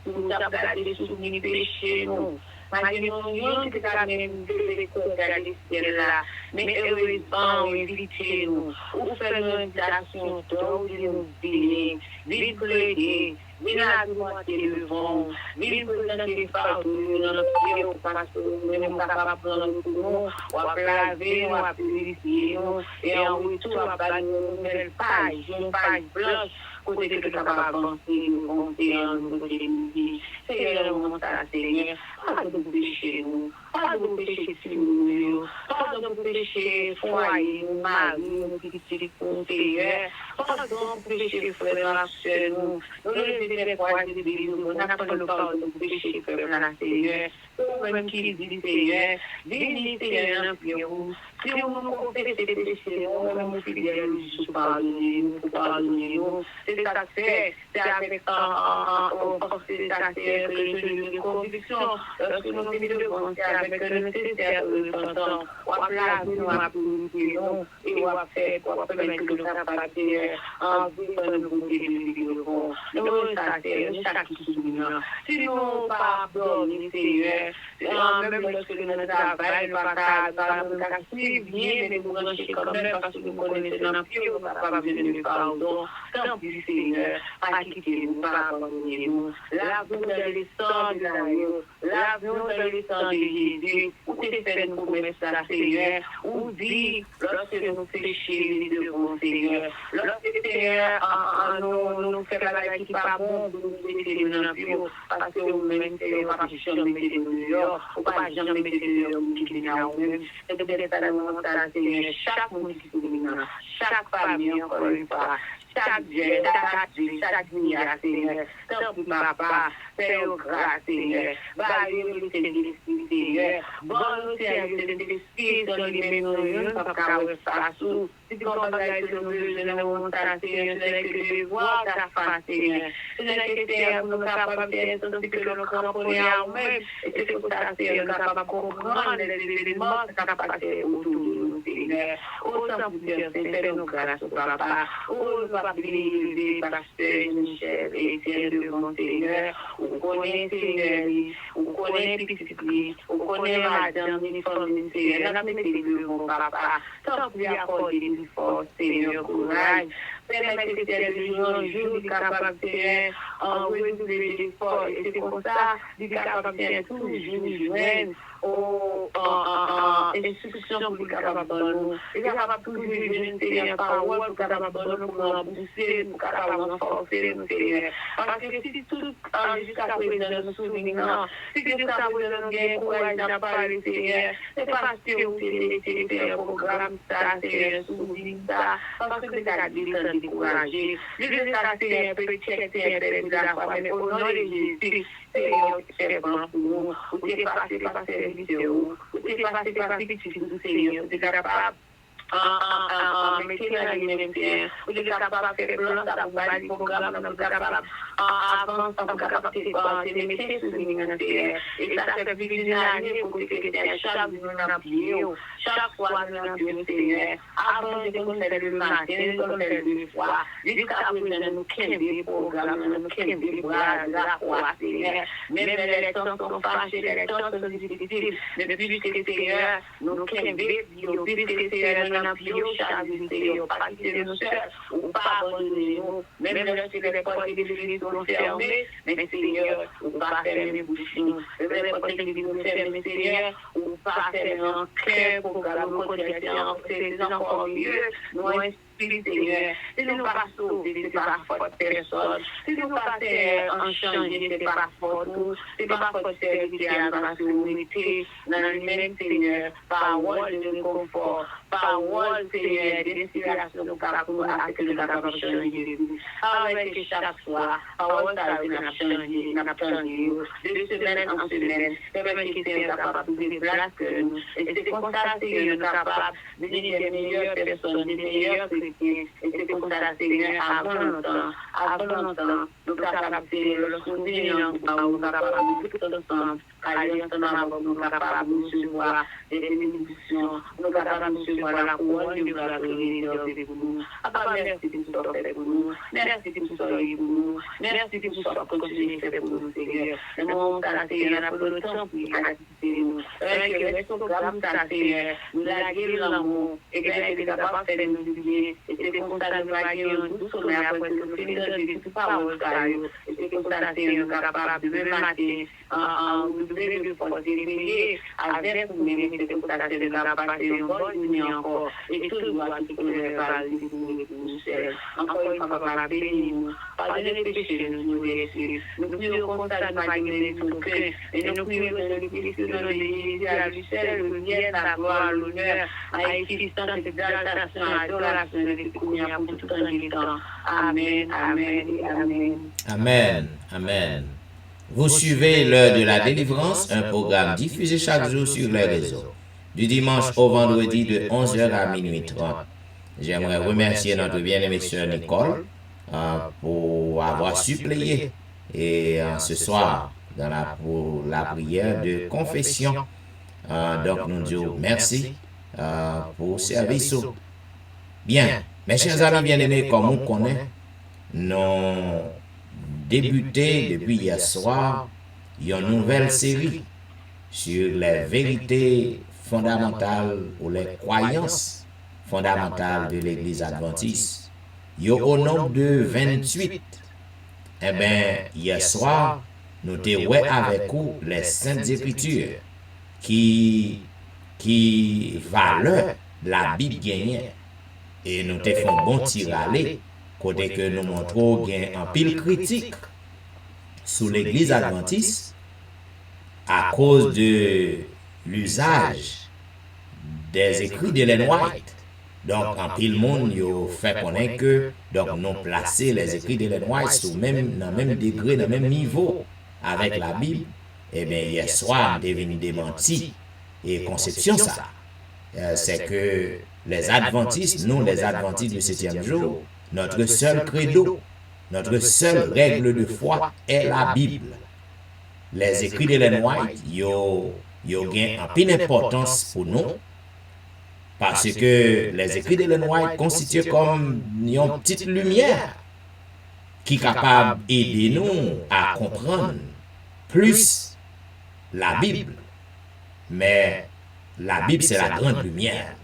Nous avons gardé sous nos péchés, nous. Malgré nous, qui avons même de regarder celle-là. Mais heureusement, évitez-nous. Ou faisons une invitation, donc nous bénir, vite plaider, vite alimenter le vent, vite présenter les fardeaux dans notre vie, parce que nous sommes capables de prendre notre nom, on va laver, on va purifier, et en retour, on va faire une nouvelle page, une page blanche. Côté que tu es capable d'avancer, monter en notre vie. Seigneur, mon Seigneur, pas de péché, nous, pas de péché sur nous, pas de péché foyer, mari, nous qui te Seigneur, pas de péché frère, soeur, nous, nous les dévoiler de Dieu, nous n'avons pas de péché frère, Seigneur, nous qui dit Seigneur, dis Seigneur, si on nous confesse des péchés, on nous fidèle, nous pardonnons, c'est ça fait, c'est avec c'est ça fait que conviction, lorsque nous devons, c'est avec le nécessaire repentance, on va vie nous a purifié, et on va faire pour permettre que nous capables en vivre nous nous ça c'est chaque jour. Si nous pas dormir, Seigneur, même lorsque nous travaillons, nous pas suivre bien, mais nous brancher quand même parce que nous connaissons notre pied, nous pas besoin de pardon. Tant pis, Seigneur, pas quitter nous, pas abandonner nous. Lave-nous dans le sang de l'agneau, lave-nous dans le sang de Jésus, où tu fais nous promesses, Seigneur, où dit, lorsque nous péchons, nous devons, Seigneur, lorsque, Seigneur, nous faisons la qui pas bon, nous laissons dans le pied, parce que nous-mêmes, Seigneur, pas jamais mettre nous dehors, ou pas jamais mettre nous dehors, qui vient à nous-mêmes, c'est de l'état Seigneur, chaque monde qui vient, chaque famille, encore une fois, chaque jeune, chaque nuit, Seigneur, tant pour papa, Père grâce, Seigneur, vaillez le Seigneur, bon nous servir de l'Esprit, dans les mêmes nous, papa, face ou, si tu comprends que nous besoin de Seigneur, c'est que de voir ta face, Seigneur, c'est que Seigneur, nous capables de faire ce que nous comprenons à nous-mêmes, et c'est pour ça, Seigneur, nous capables de comprendre les éléments, capables de faire autour de nous, Seigneur, autant pour Dieu, Seigneur, nous grâce au papa, nous va prier, pasteur Michel, et Seigneur de mon Seigneur, vous connaissez, Seigneur, vous connaissez petit, vous connaissez madame, uniforme, Seigneur, nous mettez le mon papa, tant pour accorder une force, Seigneur, courage, permettez que un jour, il est capable de faire un renouveler l'effort, et c'est comme ça, il est capable de faire toujours joindre aux instructions pour le capable de nous. Il est capable de toujours jeter une parole pour capable de nous, pour nous pousser, pour capable de nous forcer, nous Seigneur. Parce que si tout jusqu'à présent nous souvenons, si jusqu'à présent nous gagnons courage d'en parler, Seigneur, c'est parce que vous avez un programme, ça, Seigneur, souvenir ça, parce que c'est à dire de décourager. Je veux ça, Seigneur, peut-être c'est un peu de la foi, mais au nom de Jésus, Seigneur, c'est bon pour nous. Vous êtes passé par cette vidéo, vous êtes passé par la petite Seigneur, vous êtes capable mettez la lumière, vous êtes capable de faire plan, ça vous va du programme, vous êtes capable avancer, vous êtes capable de mettre sur l'univers, et ça fait vivre une année pour que chaque jour nous avons chaque fois nous avons Seigneur, avant de commencer le matin, de commencer le soir, jusqu'à présent nous quitté le programme, nous quitté le bras, la foi, Seigneur, même les temps sont fâchés, les temps sont difficiles, mais puisque Seigneur, nous quitté, puisque Seigneur, nous avons chargé, Seigneur, pas quitter nos sœurs, ou pas abandonner nous, même lorsque les portes de l'église sont fermées, mais Seigneur, ou pas fermer bouchons, les portes de l'église sont fermées, Seigneur, ou pas fermer un cœur pour que la condition, c'est encore mieux, nous Seigneur, si nous pas sauver, c'est pas faute personne. Si nous pas en changer, c'est pas faute nous. C'est pas faute servir à la communauté, dans le même Seigneur, parole de confort, parole Seigneur, d'inspiration nous capable à que nous capable changer. Avec chaque fois, parole ça nous a changé, de semaine en semaine, permet que Seigneur capable de déplacer que nous. Et c'est comme ça Seigneur capable de devenir des meilleures personnes, des meilleures et c'est comme ça, Seigneur, avant longtemps, nous capables de le souvenir, nous capables de tout ensemble, aller ensemble, nous capables de recevoir des bénédictions, nous capables de recevoir la couronne de la glorification pour nous. Merci pour tout ce fait pour nous, merci pour tout ce fait pour nous, merci pour tout ce que continue de faire pour nous, Seigneur. Le monde, Seigneur, pour le temps pour assister nous. Que le programme, Seigneur, nous a guéri l'amour et que nous sommes capables de faire nous bien. C'est comme ça que nous avons tout sommeil après que nous finissons de tout parole, et c'est comme ça que nous sommes capables de demain matin, nous devons porter les veillées avec nous-mêmes, c'est comme ça que nous sommes capables de passer une bonne nuit encore, et tout doit se connaître par nous seuls. Encore une fois, par la béni, pardonnez les péchés, nous laissons. Nous prions comme ça, nous malgré tout cœur, et nous prions de l'Église, de Jésus, à lui seul, le bien, la gloire, l'honneur, à l'existence, l'exaltation, l'adoration, Amen, amen, amen. Amen, amen. Vous suivez l'heure de la délivrance, un programme diffusé chaque jour sur les réseaux, du dimanche au vendredi de 11h à minuit 30. J'aimerais remercier notre bien-aimée sœur Nicole pour avoir suppléé et ce soir pour la prière de confession. Donc nous disons merci pour service. Bien, mes chers amis bien-aimés, comme on connaît, nous avons débuté depuis hier soir une nouvelle série sur les vérités fondamentales ou les croyances fondamentales de l'Église adventiste. Au nombre de 28. Eh bien, hier soir, nous avons avec vous les Saintes Écritures qui valent la Bible gagnée. Et nous te font bon tiralé, côté que nous montrons un pile critique sous l'Église adventiste à cause de l'usage des écrits d'Ellen White. Donc, en pile monde, il fait connaître que donc, nous placer les écrits d'Ellen White dans le même degré, dans le même niveau avec la Bible. Eh bien, hier soir, nous devons démentir. Et conception, ça, c'est que les adventistes, nous, les adventistes du 7e jour, notre seul credo, notre seule règle de foi est la Bible. Les écrits d'Ellen White, ils ont un peu d'importance pour nous, parce que les écrits d'Ellen White constituent comme une petite lumière qui est capable d'aider nous à comprendre plus la Bible. Mais la Bible, c'est la grande lumière.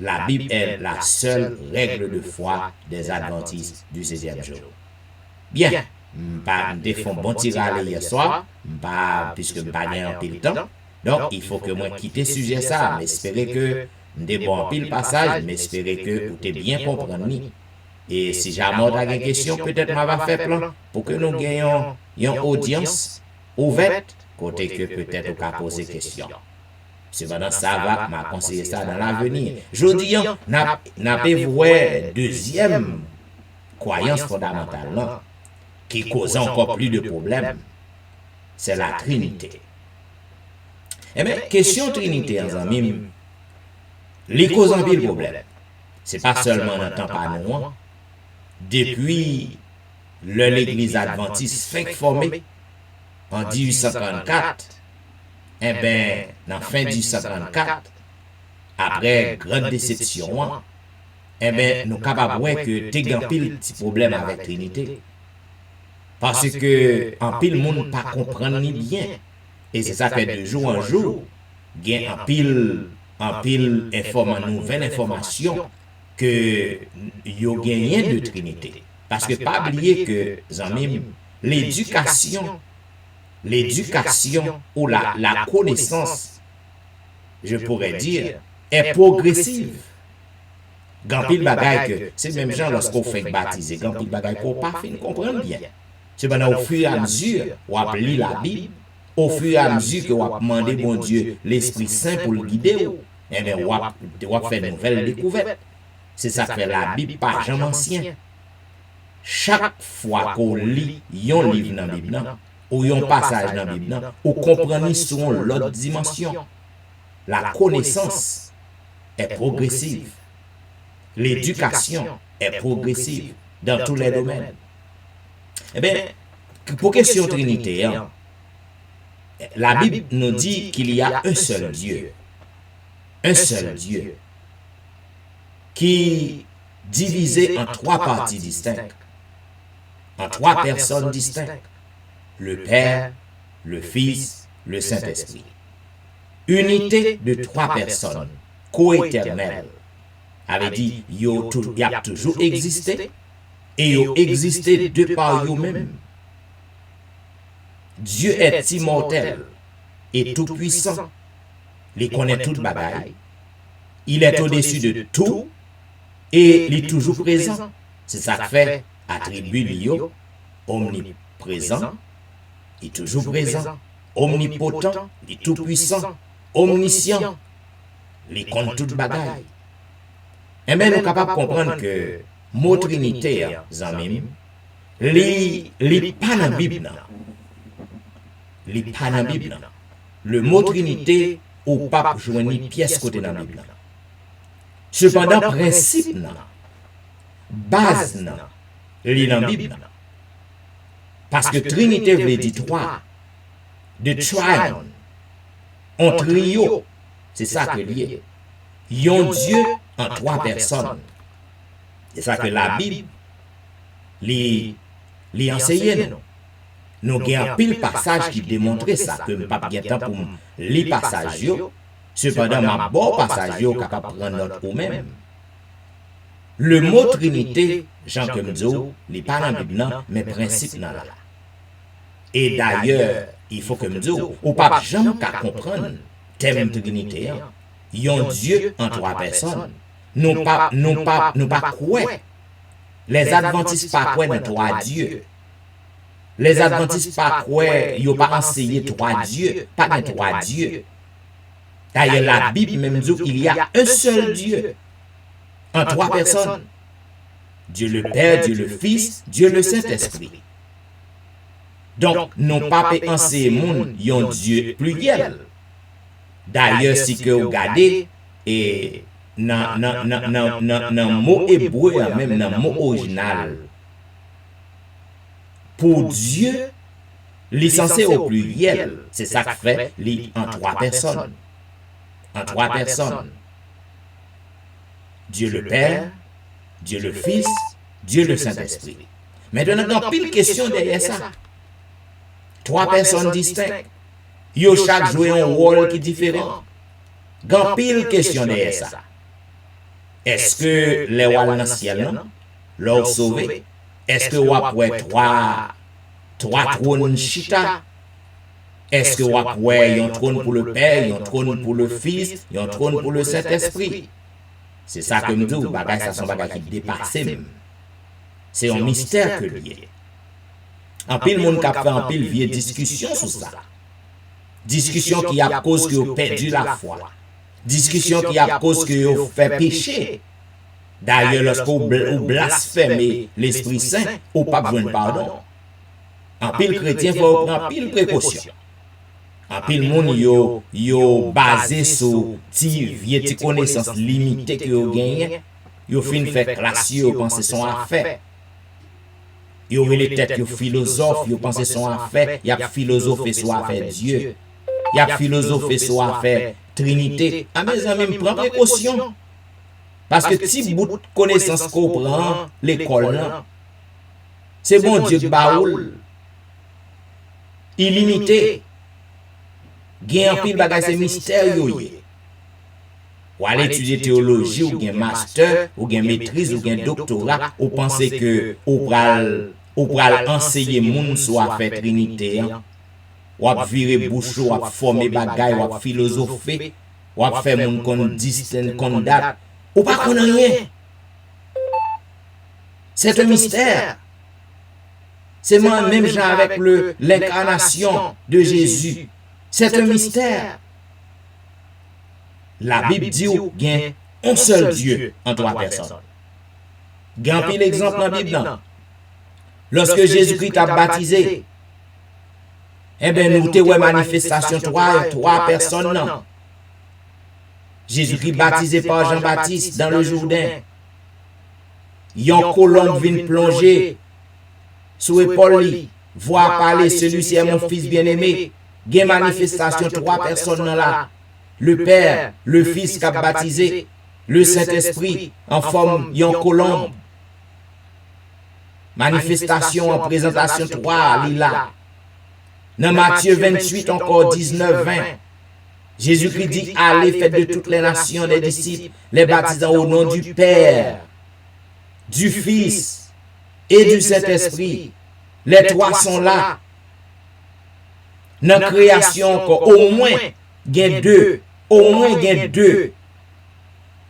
La Bible est la seule règle de foi des adventistes du 16e jour. Bien, je vais faire un bon tirage hier soir, puisque je n'ai pas un pile temps. Donc, il faut que moi quitte le sujet ça, mais espérer que je bon pile passage, mais espérer que vous avez bien compris. Et si jamais vous avez des questions, peut-être je vais faire plan pour que nous gagnions une audience ouverte, côté que peut-être vous pouvez poser des questions. Cependant, ça va m'a conseillé ça dans l'avenir. Je dis, n'a pas vu deuxième croyance fondamentale là, qui cause encore plus de problèmes. C'est la Trinité. Eh bien, question Trinité, en amis, les causes en pile problème. Ce n'est pas seulement dans le temps pas nous, depuis l'Église adventiste fait formée en 1844, eh bien, dans la fin de 1844, après grande déception, eh bien, nous sommes capables de voir que tu as un pile petit problème avec la Trinité. Parce que en pile monde pas comprendre ni bien. Et c'est ça fait de jour en jour, il y a en pile nouvelle information que yo gagné de Trinité. Parce que pas oublier que l'éducation ou la connaissance, je pourrais dire, est progressive. Gampil bagay que c'est même gens lorsqu'on fait baptiser, gampil bagay qu'on pas fin comprendre bien. C'est pendant au fur et à mesure, on a lu la Bible, au fur et à mesure que on a demandé bon Dieu l'Esprit Saint pour le guider, et bien on a fait une nouvelle découverte. C'est ça que fait la Bible pas jamais ancien. Chaque fois qu'on lit un livre dans la Bible, ou un passage dans la Bible, on comprend sur l'autre dimension. La connaissance est progressive. L'éducation est progressive dans tous les domaines. Eh bien, pour question Trinité, la Bible nous dit qu'il y a un seul Dieu. Un seul Dieu. Qui est divisé en trois parties distinctes. En trois personnes distinctes. Le Père, le Fils, le Saint-Esprit. Unité de trois personnes, coéternelles. Avait dit, il a toujours existé, et il a existé de par eux-mêmes. Dieu est immortel et tout-puissant. Il connaît toute bagaille. Il est au-dessus de tout et il est toujours présent. C'est ça que fait attribut Lio, omniprésent, il est toujours présent, omnipotent, il est tout-puissant, omniscient, il connaît toute bagaille. Et bien, nous sommes capables de comprendre que le mot Trinité, Zamim, il n'est pas dans la Bible. Il n'est pas dans la Bible. Le mot Trinité, au pape joignit pièce côté dans la Bible. Cependant, principe, base, il est dans la Bible. Parce que Trinité veut dire trois. De triune, en trio, c'est ça que lié. yon Dieu en trois personnes. C'est ça que la Bible li enseigne nous. Nous avons pile passage qui démontre ça, que nous pas bien temps pour les passages. Cependant, ma bon passage capable de prendre notre ou même. Le mot Trinité, Jean Kemzo, n'est pas dans la Bible, mais principe dans là. Et d'ailleurs, il faut que me dise, ou pas jamais qu'à comprendre thème Trinité. Il y a un Dieu en trois personnes. Nous pas croire. Les Adventistes pas croire dans trois dieux. Les Adventistes pas croire, ils n'ont pas enseigné trois dieux, pas dans trois dieux. D'ailleurs, la Bible même dit qu'il y a un seul Dieu en trois personnes. Dieu le Père, Dieu le Fils, Dieu le Saint-Esprit. Donc, non pas enseigner monde, il y a un Dieu pluriel. D'ailleurs, si que vous regardez, et dans le mot hébreu, même dans le mot original, pour Dieu, il est censé au pluriel. C'est ça qui fait en trois personnes. En trois personnes. Dieu le Père, Dieu le Fils, Dieu le Saint-Esprit. Maintenant, il y a pile question derrière ça. Trois personnes distinctes. Yo chaque joué un rôle qui est différent. Il y a pile question derrière ça. Est-ce que les rois dans le ciel, l'ont sauvé? Est-ce que vous avez trois trônes chita? Est-ce que vous avez un trône pour le Père, un trône pour le Fils, un trône pour le Saint-Esprit? C'est ça que je dis, bagage, ça sont bagages qui dépassent. C'est un mystère que lié. En pile, le monde a fait en pile vieille discussion sur ça. Discussion qui a cause que vous perdu la foi. Discussion qui a cause que vous fait pécher. D'ailleurs, lorsque vous blasphémez l'Esprit Saint, vous n'avez pas besoin de pardon. En pile chrétien, il faut prendre pile précaution. En pile monde yo basé sur vieille connaissance limitée que vous gagnez, yo fin fait classe yo penser son affaire. Yo les têtes yo philosophe, yo penser son affaire, y a philosophe sur affaire Dieu. Y a philosophe sur affaire Trinité. À mes amis, prends précaution. Parce que si bout de connaissance qu'on prend l'école là, c'est bon Dieu baoul illimité. Gen pile bagay c'est mystère yo yé. Ou aller étudier théologie ou gen master ou gen maîtrise ou gen doctorat ou penser que ou pral enseigner moun soit fait trinité ou ap virer bouche ou ap former bagay ou ap philosopher ou ap faire moun kon distinct kon date ou pas kon rien. C'est un mystère. C'est même genre avec l'incarnation de Jésus. C'est un mystère. La Bible dit qu'il y a un seul Dieu en trois personnes. Il y a un pile exemple dans la Bible. Lorsque Jésus-Christ a baptisé, eh bien, nous avons une manifestation trois personnes. Jésus-Christ baptisé par Jean-Baptiste dans le Jourdain. Yon colombe vient plonger sous l'épaule, voir parler, celui-ci est mon fils bien-aimé. Il y a une manifestation, trois personnes là. Le Père, le Fils qui a baptisé, le Saint-Esprit en forme yon colombe. Manifestation en présentation, trois là. Dans Matthieu 28, encore 19, 20. Jésus-Christ dit, allez, faites de toutes les nations des disciples, les baptisant au nom du Père, du Fils et du Saint-Esprit. Les trois sont là. Dans la création, au moins, il y a deux. Au moins, il y a deux.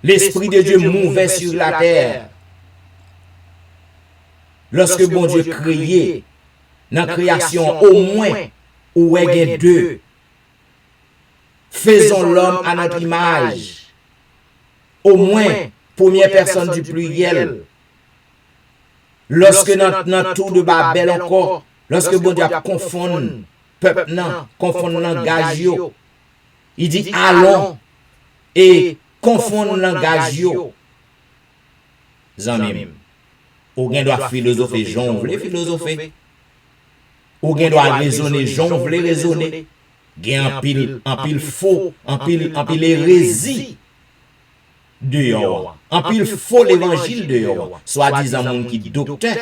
L'Esprit de Dieu mouvait sur la terre. Lorsque bon Dieu créait, dans la création, au moins, où il y a deux. Faisons l'homme à notre image. Au moins, première personne du pluriel. Lorsque notre tour de Babel encore, lorsque bon Dieu confond peuple, confond langage, il dit allons et confond langage. Zanmim, ou gen doit philosopher, j'en voulais philosopher. Ou gen doit raisonner, j'en voulais raisonner. Gen en pile faux, en pile hérésie. dehors. En pile faux l'évangile dehors. Soi-disant monde qui docteur.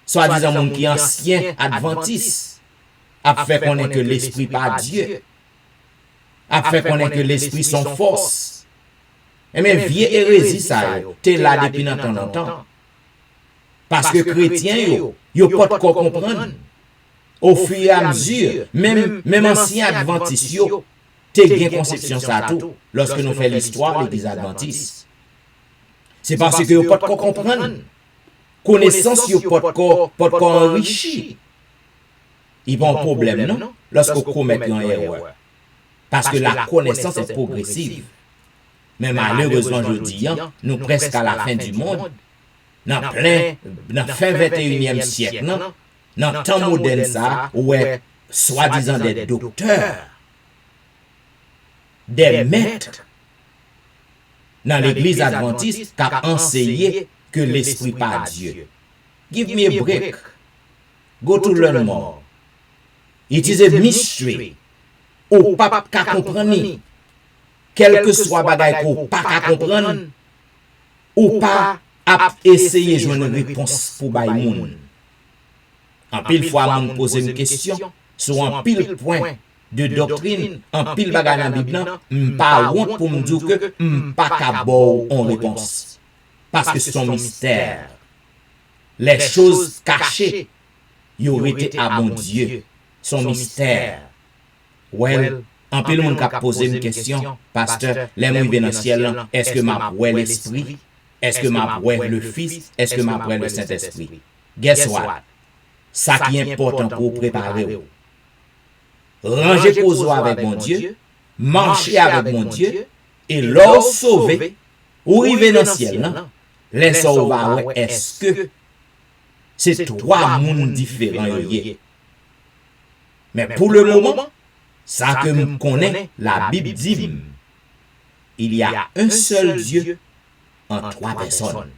Soi-disant monde qui ancien adventiste. A fait qu'on est que l'esprit par Dieu. A fait qu'on est que l'esprit son force. Et mais vieux hérésie ça, t'es là depuis longtemps. Parce que chrétiens, yo pas de quoi comprendre. Au fur et à mesure, même anciens adventistes, t'es bien conception ça tout, lorsque nous faisons l'histoire de l'église adventiste. C'est parce que yo pas de quoi comprendre. Connaissance, yo pas de quoi enrichi. Il y a un problème, non? Lorsqu'on commet une erreur. Parce que la connaissance est progressive. Mais malheureusement, je dis, nous presque à la fin du monde, dans la fin 21e siècle, dans le temps moderne, ça, où est soi-disant des docteurs, des maîtres, dans l'église adventiste, qui a enseigné que l'esprit par Dieu. Give me a break. Go to learn more. It is a mystery. Ou pas qu'à comprendre. Quel que soit bagay ou pas qu'à comprendre. Ou pas à essayer de jouer une réponse pour bay moun. En pile fois, moun pose une question sur un pile point de doctrine, en pile bagay dans la Bible, m'pas honte pour me dire que m'pas qu'à bon en réponse. Parce que c'est un mystère. Les choses cachées, y aurait été à mon Dieu. Son mystère. Well, en pile monde qui a posé une question, pasteur, les mouilles dans le ciel, est-ce que m'a proué l'esprit? Est-ce que m'a proué le Fils? Est-ce que m'a proué le Saint-Esprit? Guess what? Ça qui est important pour préparer. Ranger cause avec mon Dieu, marcher avec mon Dieu, et leur sauver, ou arriver dans le ciel, les sauver, est-ce que c'est trois mondes différents? Mais pour le moment, ça que je connais, la Bible dit, il y a un seul Dieu en trois personnes.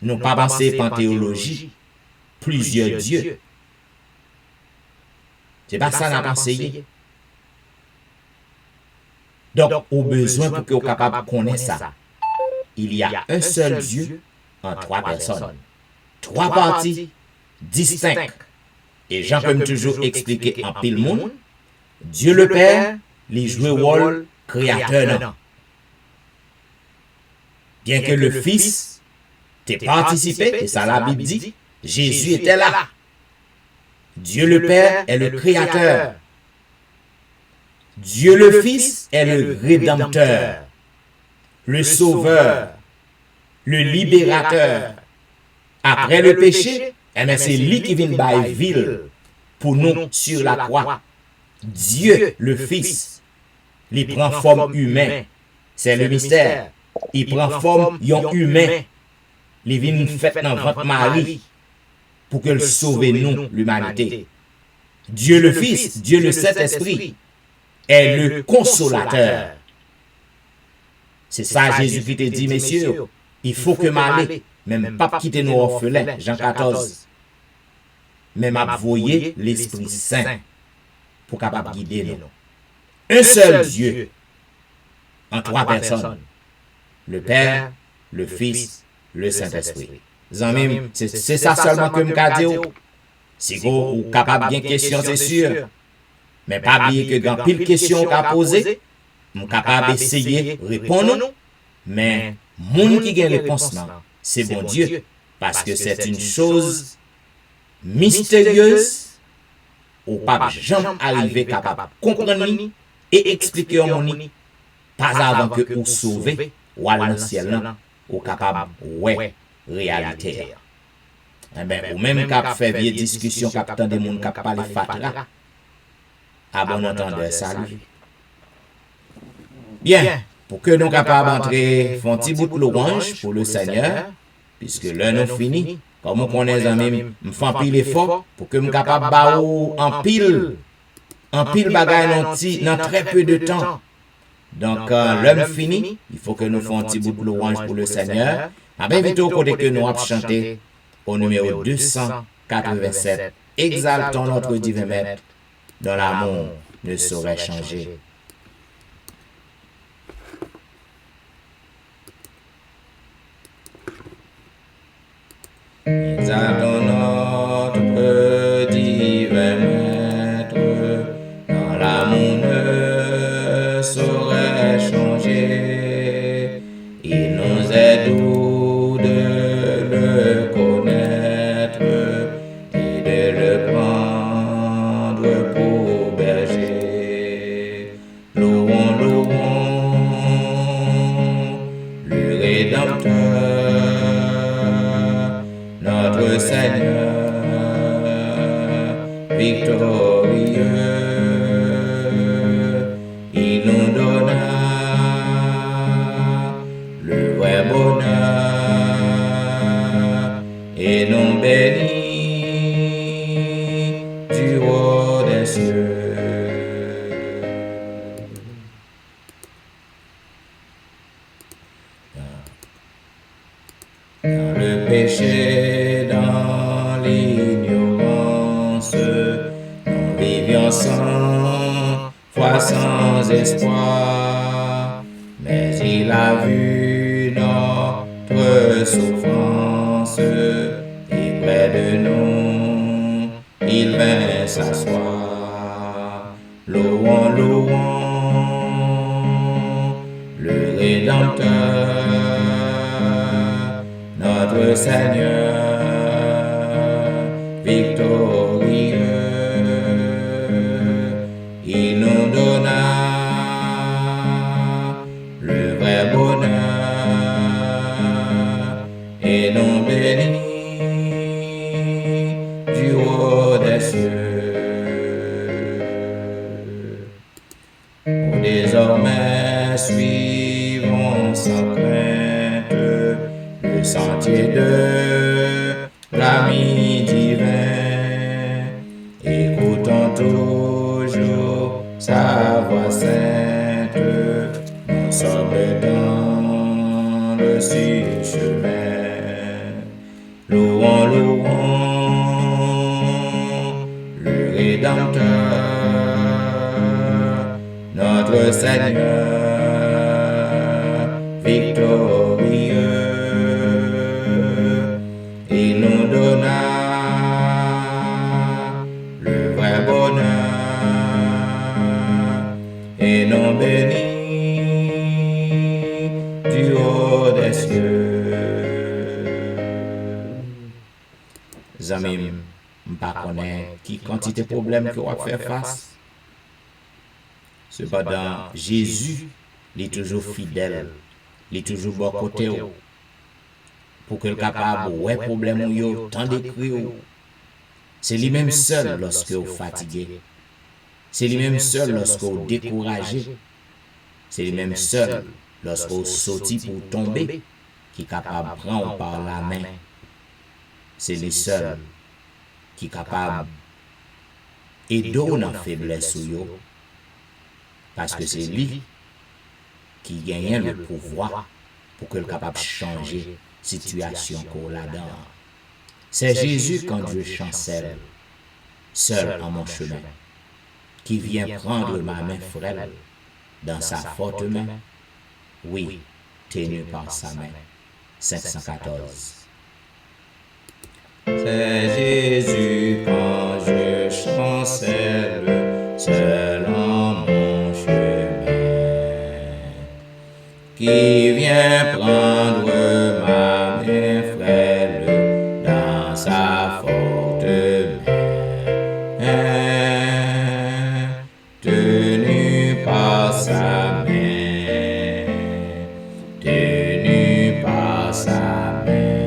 Nous pas penser panthéologie, plusieurs dieux. C'est pas ça qu'on a pensé. Donc, au besoin pour que vous soyez capable de connaître ça, il y a un seul Dieu en trois personnes. Trois parties distinctes. Et Jean peut toujours expliquer en pile monde, Dieu le Père, les joue rôle créateur. Bien que le Fils t'ait participé, et ça la Bible dit, Jésus était là. Dieu le Père est le créateur. Dieu le Fils est le rédempteur, le sauveur, le libérateur. Après le péché, c'est lui qui vient by ville pour nous sur la croix. Dieu, le Fils, il prend forme humaine. C'est le mystère. Il prend forme humain. Il vient fait dans votre Marie pour que sauve nous, l'humanité. Dieu le Fils, Dieu le Saint-Esprit est le consolateur. C'est ça Jésus qui te dit, messieurs, il faut que m'aller. Même pas quitter nos orphelins, Jean 14. Mais m'a voyé l'Esprit Saint pour capable guider nous. Un seul Dieu en trois personnes. Le Père, le Fils, le Saint-Esprit. Amis, c'est ça seulement que je dis. Si vous êtes capable de question, c'est sûr. Mais pas oublier que dans pile question qu'a posé, je suis capable d'essayer de répondre. Mais mon qui gagne réponse, c'est bon Dieu. Parce que c'est une chose mystérieuse ou pas jamais arrivé capable de comprendre et expliquer au monde pas avant que vous sauvez ou à le ciel ou capable ouais réalité. Eh ben ou même cap fait vieille discussion cap tant de monde cap parler fatra. À bon entendeur salut. Bien, pour que nous capables d'entrer font petit bout de louange pour le Seigneur puisque l'heure nous fini. Comme on connaît les amis, je fais un pile effort pour que je sois capable de en pile bagaille dans très peu de temps. Donc, l'heure fini, il faut que nous fassions un petit bout de louange pour le Seigneur. Je vais au côté que nous avons chanté au numéro 287. Exaltons notre divin Maître, dont l'amour ne saurait changer. Exaltons notre divin Maître, dans l'amour ne saurait changer. Il nous est doux de le connaître et de le prendre pour berger. Louons, louons le Rédempteur, notre Seigneur victorieux. Il nous donna le vrai bonheur et nous bénit du haut des cieux. Dans le péché, dans l'ignorance, nous vivions sans foi, sans espoir. Mais il a vu notre souffrance et près de nous, il vint s'asseoir. Louons, louons le Rédempteur, notre Seigneur victorieux. Il nous donna le vrai bonheur et nous bénit du haut des cieux. Oh, désormais suivons sans crainte le sentier de l'ami divin. Écoutons toujours sa voix sainte. Nous sommes dans le sûr chemin. Louons, louons le Rédempteur, notre Seigneur victorieux. Il nous donna le vrai bonheur et nous bénit du haut des cieux. Zami, m'pa connaît qui quantité de problèmes que on fait face. Cependant, Jésus, il est toujours fidèle, il est toujours bon côté pour que le capable ouais problème yo tant d'écrit. C'est lui-même seul lorsque vous fatigué. C'est lui-même seul lorsque vous découragé. C'est lui-même seul lorsque vous sorti pour tomber qui est capable de prendre par la main. C'est lui seul qui est capable d'aider dans la faiblesse parce que c'est lui qui gagne le pouvoir pour que le capable de changer situation qu'on là-dedans. C'est Jésus quand Dieu chancelle, seul en mon chemin, qui vient prendre ma main frêle dans sa forte main, oui, tenue par sa main. 514. C'est Jésus quand je chancelle, seul en mon chemin, qui vient prendre ma main frêle dans sa forte main, tenue par sa main, tenue par sa main.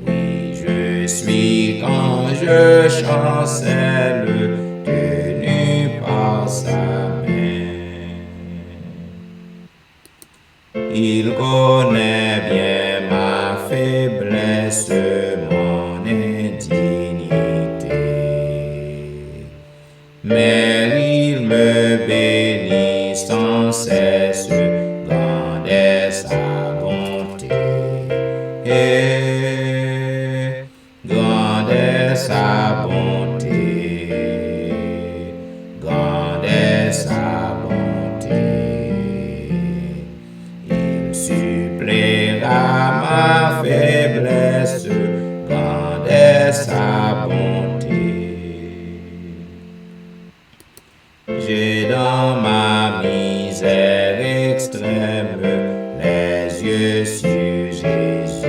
Oui, je suis quand je chancelle, tenu par sa main. Il connaît bien ma faiblesse, mon indignité, mais il me bénit sans cesse, grande est sa bonté. Grande est sa bonté, grande est sa bonté. Il suppléera ma faiblesse J'ai dans ma misère extrême les yeux sur Jésus.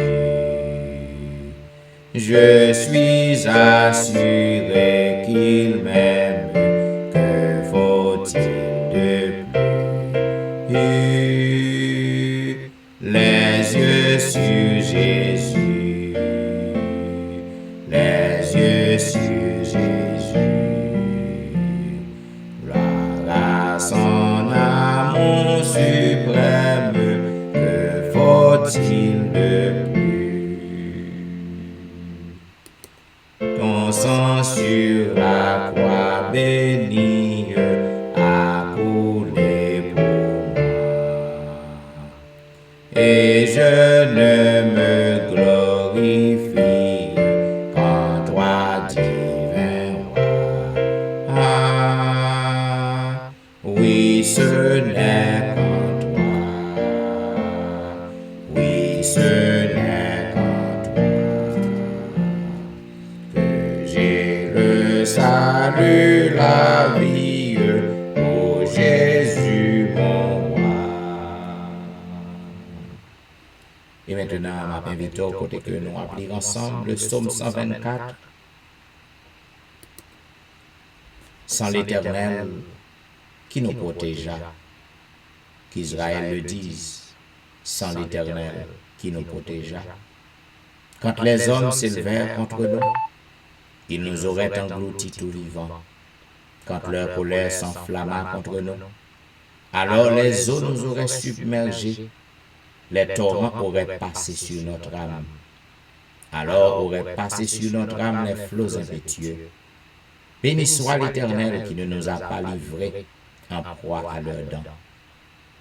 Je suis assuré qu'il m'aime, que faut-il de plus? Les yeux sur Jésus, les yeux sur Jésus. Gloire à son amour suprême, que faut-il de plus? Ton sang sur la croix bénie a coulé pour moi, et je ne me glorifie qu'en toi, divin roi. Ah, oui, ce n'est qu'en toi, oui, ce n'est qu'en toi que j'ai le salut, la vie, ô Jésus mon roi. Et maintenant, ma invite au côté que nous appliquons ensemble le psaume 124. Sans l'Éternel qui nous protégea, qu'Israël le dise, sans l'Éternel qui nous protégea. Quand les hommes s'élevèrent contre nous, ils nous auraient engloutis tout vivants. Quand leur colère s'enflamma contre nous, alors les eaux nous auraient submergés, les torrents auraient passé sur notre âme. Alors auraient passé sur notre âme les flots impétueux. Béni soit l'Éternel qui ne nous a pas livrés en proie à leurs dents.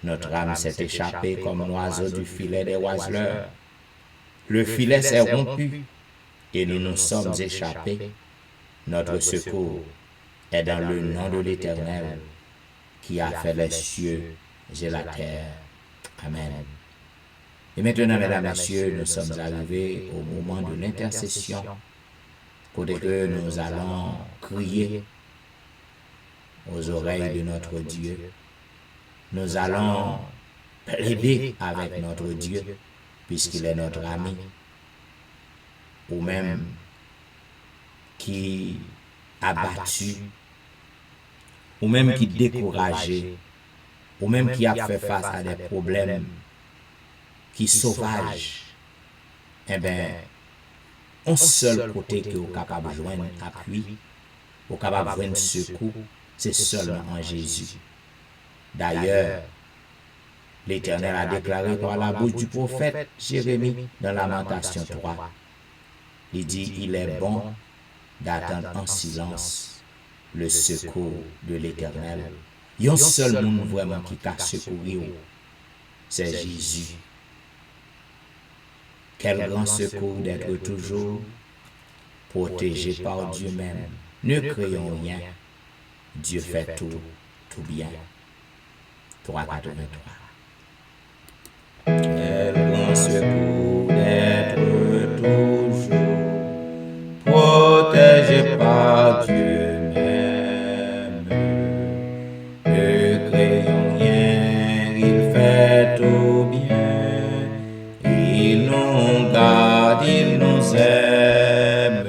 Notre âme s'est échappée comme l'oiseau du filet des oiseleurs. Le filet s'est rompu et nous nous sommes échappés. Notre secours est dans le nom de l'Éternel qui a fait les cieux et la terre. Amen. Et maintenant, mesdames et messieurs, nous sommes arrivés au moment de l'intercession, côté que nous allons crier aux oreilles de notre Dieu. Nous allons plaider avec notre Dieu, puisqu'il est notre ami, ou même qui a battu, ou même qui découragé, ou même qui a fait face à des problèmes qui sauvages. Eh bien, un seul côté que vous êtes capable de joindre appui, vous êtes capable de joindre secours, c'est seulement en Jésus. D'ailleurs, l'Éternel a déclaré par la bouche du prophète Jérémie dans Lamentation 3. Il dit, il est bon d'attendre en silence le secours de l'Éternel. Il y a un seul monde vraiment qui t'a secouru, c'est Jésus. Quel grand secours d'être toujours protégé par Dieu même. Ne craignons rien. Dieu fait tout bien. 3:83. Quel grand secours d'être toujours protégé par Dieu même. Ne craignons rien, il fait tout bien. Il nous garde, il nous aime.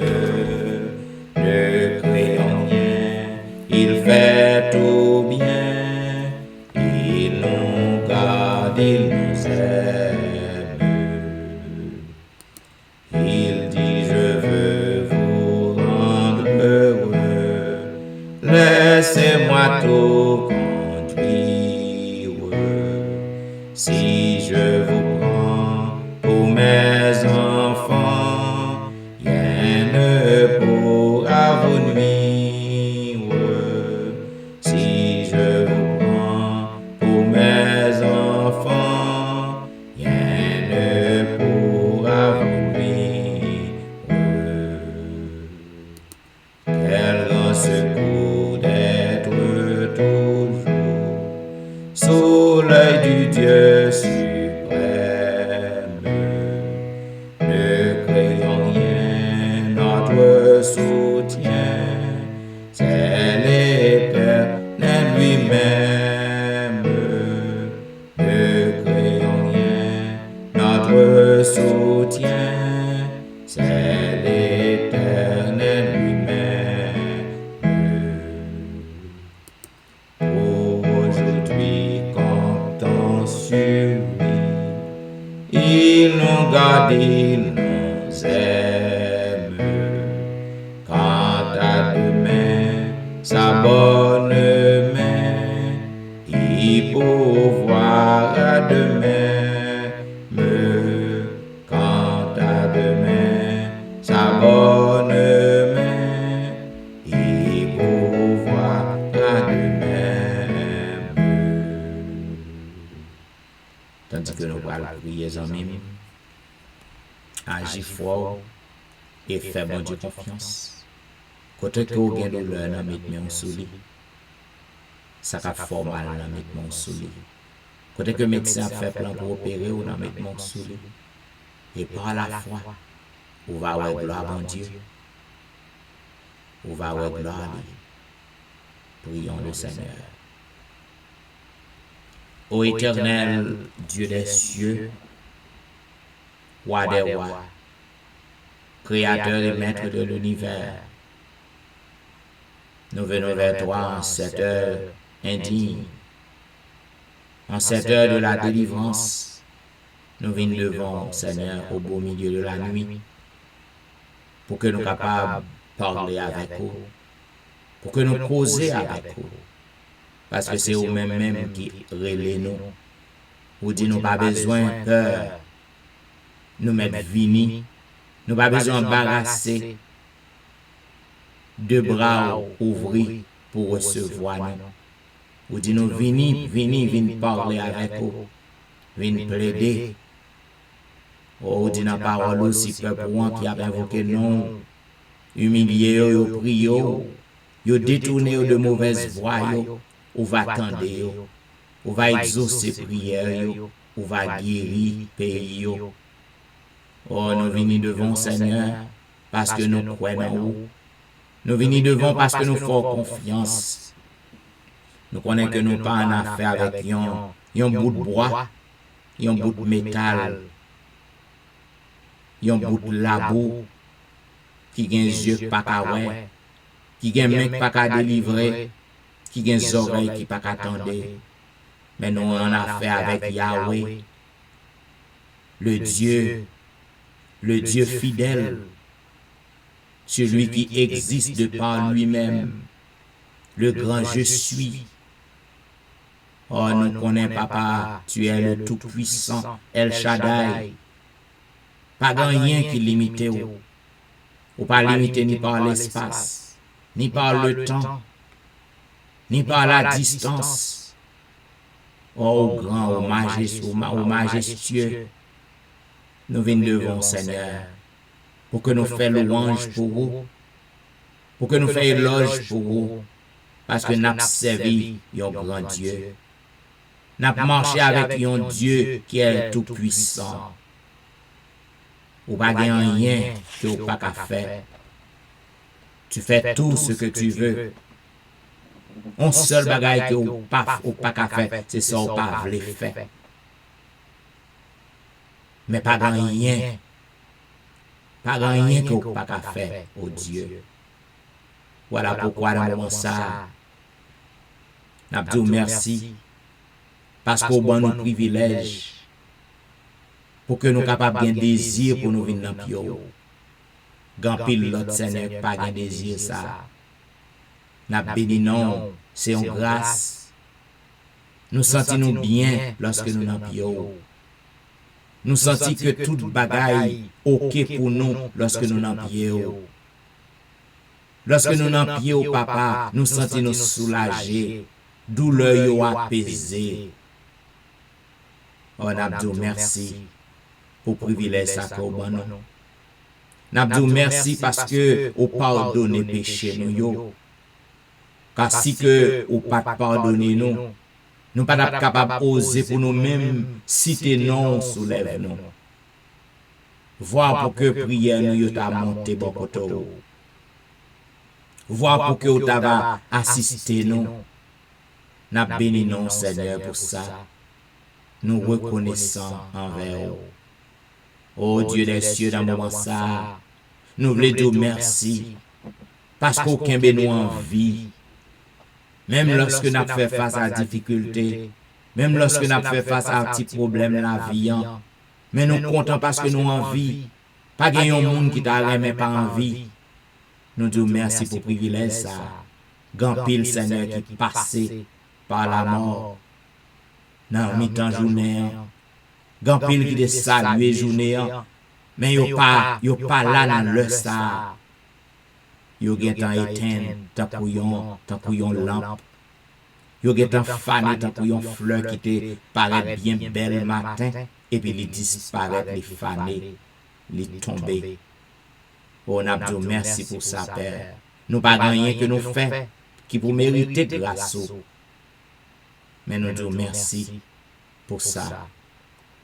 Ne craignons rien, il fait tout bien. Il nous garde, il nous aime. Il dit, je veux vous rendre heureux. Laissez-moi tout conduire. Si je vous prends pour mes enfants, rien ne pourra vous nuire. Si je vous prends pour mes enfants, rien ne pourra vous nuire. Quel grand secours d'être toujours sous l'œil du Dieu suprême. Ne craignons rien, notre soutien, c'est l'Éternel garder nous aime. Quant à demain, sa bonne main, il pourvoira à demain. Quant à demain, sa bonne main, il pourvoira à demain. Tandis que nous allons prier en même, agir fort et faire bon Dieu confiance. Côté que vous avez douleur dans mettre mon souli, ça va faire mal dans mettre mon souli. Côté que le médecin a fait plan pour opérer ou dans mettre mon souli. Et par la foi, on va avoir gloire à Dieu. On va avoir gloire à lui. Prions le Seigneur. Ô éternel Dieu des cieux, roi des rois, créateur et maître de l'univers, nous venons vers toi en cette heure indigne, en cette heure de la délivrance. Nous venons devant, Seigneur, au beau milieu de la nuit, pour que nous soyons capables de parler avec vous, pour que nous causer avec vous. Parce que c'est vous-même qui relèvez nous. Vous dites nous pas besoin de peur, nous mettre vini, nous pas besoin d'embarrasser, deux bras ouverts pour recevoir nous. Vous dites nous venez parler avec vous, venez plaider. Oh, dit dans la parole aussi, peuple qui a invoqué nous, humilié, prié, détourné de mauvaises voies, on va attendre, on va exaucer prières, on va guérir pays. Oh, nous venons devant Seigneur parce que nous croyons en vous. Nous venons devant parce que nous faisons confiance. Nous connaissons que nous pas en affaire avec un bout de bois, un bout de métal, un bout de labo qui a des yeux pas qu'à voir, qui a un mec pas qu'à délivrer, qui a des oreilles qui pas qu'à attendre. Mais nous en affaire avec Yahweh, le Dieu fidèle, celui qui existe de par lui-même, le grand je suis. Oh, nous connaissons, Papa, tu es le Tout-Puissant, El Shaddai. Pas rien qui limite ou pas limité ni par l'espace, ni par le temps, ni par la distance. Oh, grand, au majestueux, nous venons devant Seigneur, pour que nous fassions louange pour vous, pour que nous fassions éloge pour vous, parce que nous avons servi un grand Dieu. Nous avons marché avec un Dieu qui est tout puissant. Ou pas rien que vous pas qu'à faire. Tu fais tout ce que tu veux. Un seul bagage que vous pas qu'à faire, c'est ça vous pas voulez faire. Mais pas rien. Pas rien que vous pas qu'à faire au Dieu. Voilà pourquoi dans le moment ça, nous avons dit merci. Parce qu'au bon nous privilège. Pour que nous soyons capables de désir pour nous venir dans le pio. Grand pile l'autre Seigneur pas de désir ça. Nous béni non, c'est une grâce. Nous sentons bien lorsque nous dans le pio. Nous sentons que toute bagaille ok pour nous lorsque nous dans le pio. Lorsque nous dans le pio, papa, nous sentons nous soulagés, douleur apaisée. Oh, Nabdou, merci pour privilège ça qu'on nous. Nabdou, merci parce que vous pardonnez péché nous. Car si que vous pas pardonner nous, nous pas capables d'oser pour nous-mêmes citer non soulève nous. Voir pour que prière nous t'a monté bon côté. Voir pour que vous t'a assisté nous. N'a béni non Seigneur pour ça. Nous reconnaissons envers vous. Oh Dieu des cieux, dans le moment ça, nous voulons dire merci. Parce qu'aucun nous en vie. Même lorsque nous avons fait face à la difficulté, même lorsque nous avons fait face à un petit problème dans la vie, Mais nous comptons parce que nous en vie. Pas qu'il y ait un monde qui t'a remis pas en vie. Nous disons merci pour le privilège ça. Grand pile Seigneur qui passé par la mort. Dans mi-temps journée. Grand pile qui te salué journée. Mais yo pas là dans le ça. Yo gen tan éteint tant pour yon lampe. Yo gen tan fané tant pour yon fleur qui te paraît bien belle matin et puis il disparaît, il fané, il tombé. On a dit merci pour ça Père. Nous pas rien que nous fait qui pour mériter grâce. Mais nous disons merci pour ça.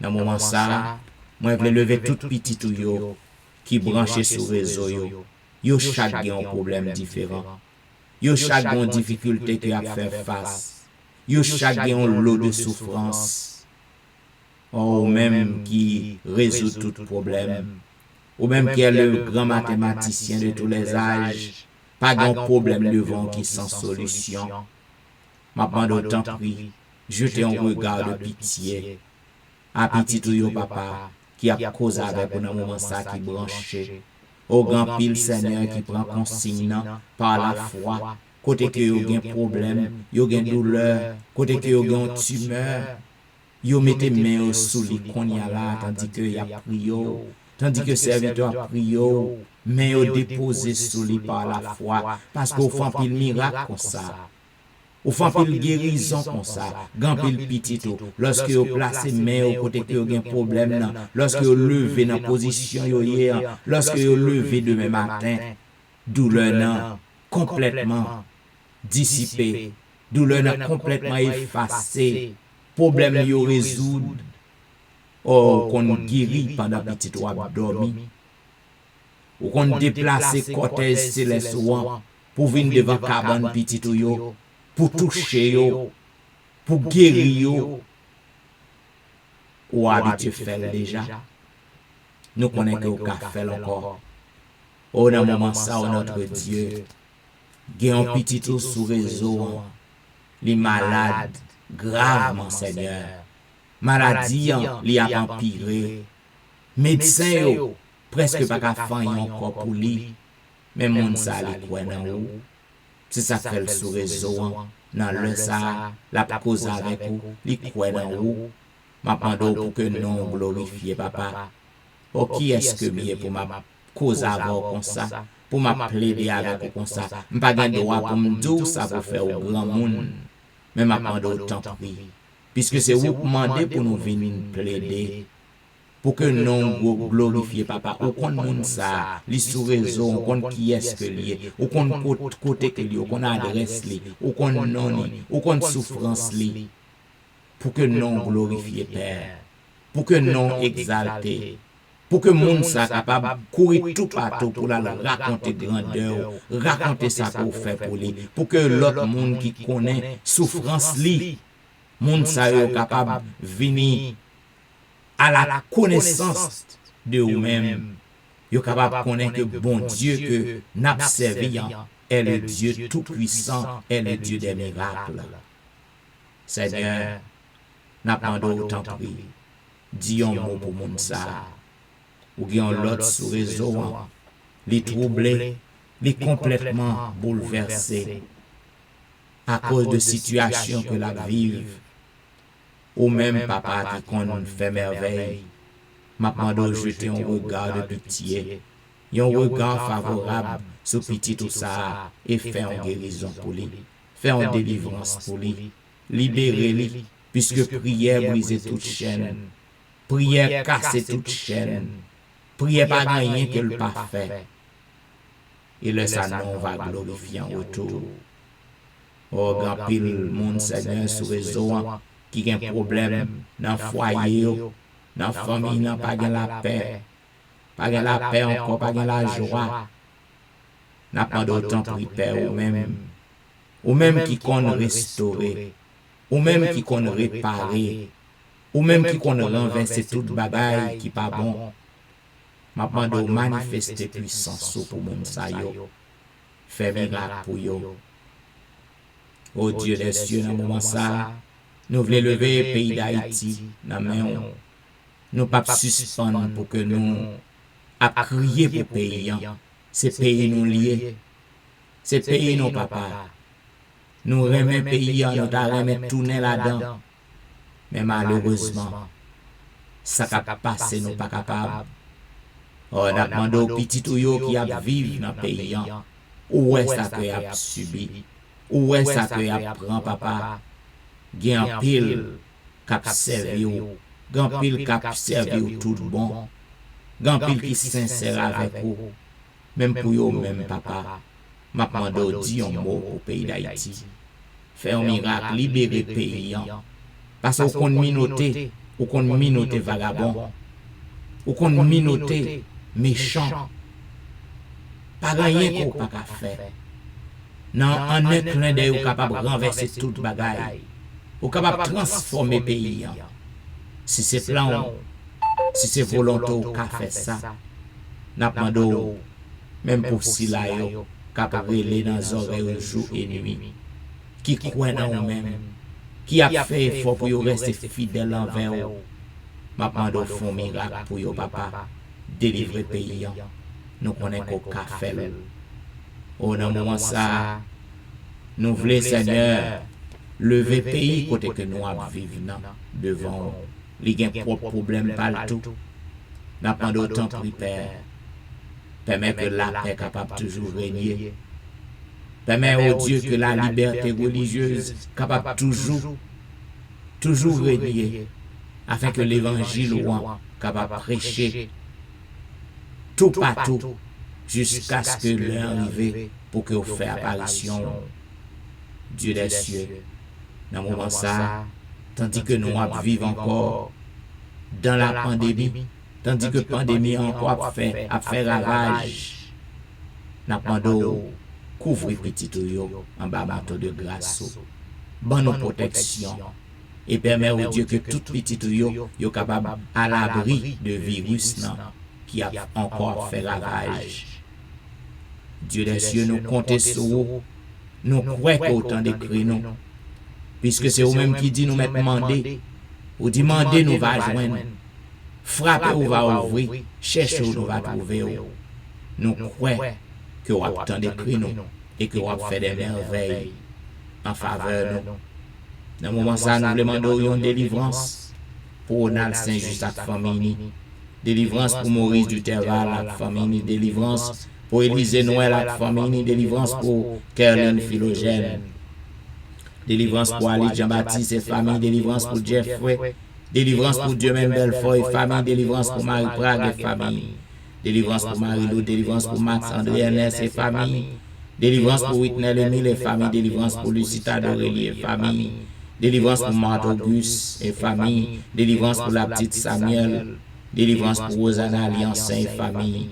Dans le moment ça, moi je vais lever tout petit tout yo qui branché sur réseau yo. Yo chaque un problème différent. Yo chaque une difficulté qui a faire face. Yo chaque un lot de souffrance. Ou même qui résout tout problème. Ou même qui est le grand mathématicien de tous les âges. Pas de problème devant qui sans solution. Ma bande autant prie. Jetez un regard de pitié. À petit tout yo papa qui a causé avec un moment ça qui branché. Au grand pile Seigneur qui prend consigne par la foi. Côté que yo gen problème, yo gen douleur, côté que yo gen tumeur, yo mettez main sous li qu'on y a là tandis que y a priyo, tandis que serviteur a priyo, mais yo déposé sous li par la foi parce qu'au fond pile miracle comme ça. Ou fan pile guérison comme ça, grand pile petit tout. Lorsque vous placez main au côté que vous avez un problème, lorsque vous levez dans la position hier, lorsque vous levez demain matin, douleur nan complètement dissipé, douleur nan complètement effacé, problème yo résoudre, ou qu'on guérit pendant petit ou dormi, ou qu'on déplace cortège céleste pour venir devant cabane petit ou yo. Pour toucher yo, pour guérir yo, ou habitué faire déjà. Nous connaissons que vous avez fait encore. Au moment ça, notre Dieu, il y a un petit tout sous réseau, les malades, gravement Seigneur. Maladie, li a empiré. Médecin yo, presque pas qu'à faire encore pour lui. Mais moun sa li kwen nan ou. C'est ça fait le sous réseau dans le ça la cause avec vous li kwen nan ou m'a pando pour que non glorifier papa. Oh qui est-ce que bien pour ma cause avec comme ça pour m'a plaider avec vous comme ça m'pas gain droit pour me dire ça pour faire au grand monde mais m'a pando autant prie puisque c'est vous demander pour nous venir plaider pour que nous glorifier papa ou qu'on monde ça li sous réseau ou qu'on qui est-ce que lié ou qu'on côté que lié ou qu'on adresse li ou qu'on non ou qu'on souffrance li pour que nous glorifier Père pour que nous exalter pour que monde ça capable courir tout partout pour la raconter grandeur raconter ça pour faire pour lui pour que l'autre monde qui connaît souffrance li monde ça capable venir à la connaissance de vous-même, vous êtes capable de connaître que bon Dieu que n'a servi est le Dieu tout-puissant, est le Dieu des miracles. Seigneur, n'a pas autant pris. Dis un mot pour mon ça. Ou bien l'autre sous réseau, les troublés, les complètement bouleversés à cause de situations que la vivent. Ou même papa qui qu'on fait merveille, m'a demandé jeter un regard de pitié, un regard favorable sur petit tout ça et faire une guérison pour lui, faire une délivrance pour lui, libérer lui, puisque prière briser toute chaîne, prière casser toute chaîne, prière pas rien que le parfait. Et le Seigneur va glorifier en retour. Oh, grand pile, mon Seigneur, sur réseau, qui a un problème dans le foyer, dans la famille, n'a pas la paix. Pas la paix encore, pas la joie. N'a pas d'autant pris Père ou même qui qu'on restaurer, ou même qui qu'on réparer, ou même qui qu'on renverser toute bagaille qui pas bon. M'a demandé manifester puissance pour mon sa yo. Fait miracle pour yo. Oh Dieu des cieux, dans le moment ça, nous voulons lever le pays d'Haïti dans la main. nous pas suspendre pour que nous à crier pour pays. C'est pays nous liés. C'est pays nos papa. Nous remet pays, nous t'a remet tourner là-dedans. Mais malheureusement, ça qui a passé, nous pas capable. On a demandé aux petits tuyaux qui a vivre dans le pays. Où est-ce que a subi? Où est-ce que a prend papa? Il un pile qui a servi, un pile qui a servi tout bon, un pile qui sincère avec vous. Même pour vous, même papa, m'a demandé dire un mot au pays d'Haïti. Faire un miracle, libérer le pays. Parce qu'on minoté, ou qu'on minoté vagabond, ou qu'on minoté méchant. Pas rien qu'on pas faire. Non, en un clin d'œil, ou capable de renverser toute bagaille. Ou capable de transformer le pays. Si c'est plan, si c'est volonté ou qu'a fait ça, n'a pas d'eau, même pour si là, capable de relais dans les oreilles jour et nuit. Qui croit dans vous-même, qui a fait effort pour rester fidèle envers vous. Ma demande font miracle pour vous, papa, délivrer le pays. Nous connaissons qu'au café. Au moment ça, nous voulons, Seigneur, lever le pays côté que nous vivons devant. Il y a un propre problème partout. Nous pas d'autant pris, Père. Permet que la paix capable toujours régner. Permet au Dieu que la liberté religieuse capable toujours régner, afin que l'évangile capable prêcher tout partout jusqu'à ce que l'heure arrive pour que vous fassiez apparition Dieu des cieux. Dans le moment ça, tandis que nous vivons encore dans la pandémie, tandis que la pandémie encore a fait ravage, nous avons couvrir petit tuyau en bas manteau de grâce, bonne protection, et permet au Dieu que tout petit tuyau est capable à l'abri de virus qui a encore fait ravage. Dieu des cieux, nous comptons sur vous, nous croyons qu'autant d'écrire nous, puisque c'est vous-même qui dit nous mettre demander, ou demander nous va joindre, frapper ou va ouvrir, chercher ou nous va trouver. Nous croyons que vous avez d'écrire nous et que vous avez fait des merveilles en faveur de nous. Dans le moment ça, nous demandons une délivrance pour Ronald Saint-Just à la famille, délivrance pour Maurice Duterval à la famille, délivrance pour Élisée Noël à la famille, délivrance pour Caroline Philogène, délivrance pour Ali Jean-Baptiste et famille, délivrance pour Jeffrey, délivrance pour Dieu même Belfort et famille, délivrance pour Marie Prague et famille. Délivrance pour Marie-Lou, délivrance pour Max André Ernest et famille. Délivrance pour Whitney Lemile et famille. Délivrance pour Lucita Dorélie et famille. Délivrance pour Marthe Auguste et famille. Délivrance pour la petite Samuel. Délivrance pour Rosanna Alliancin et famille.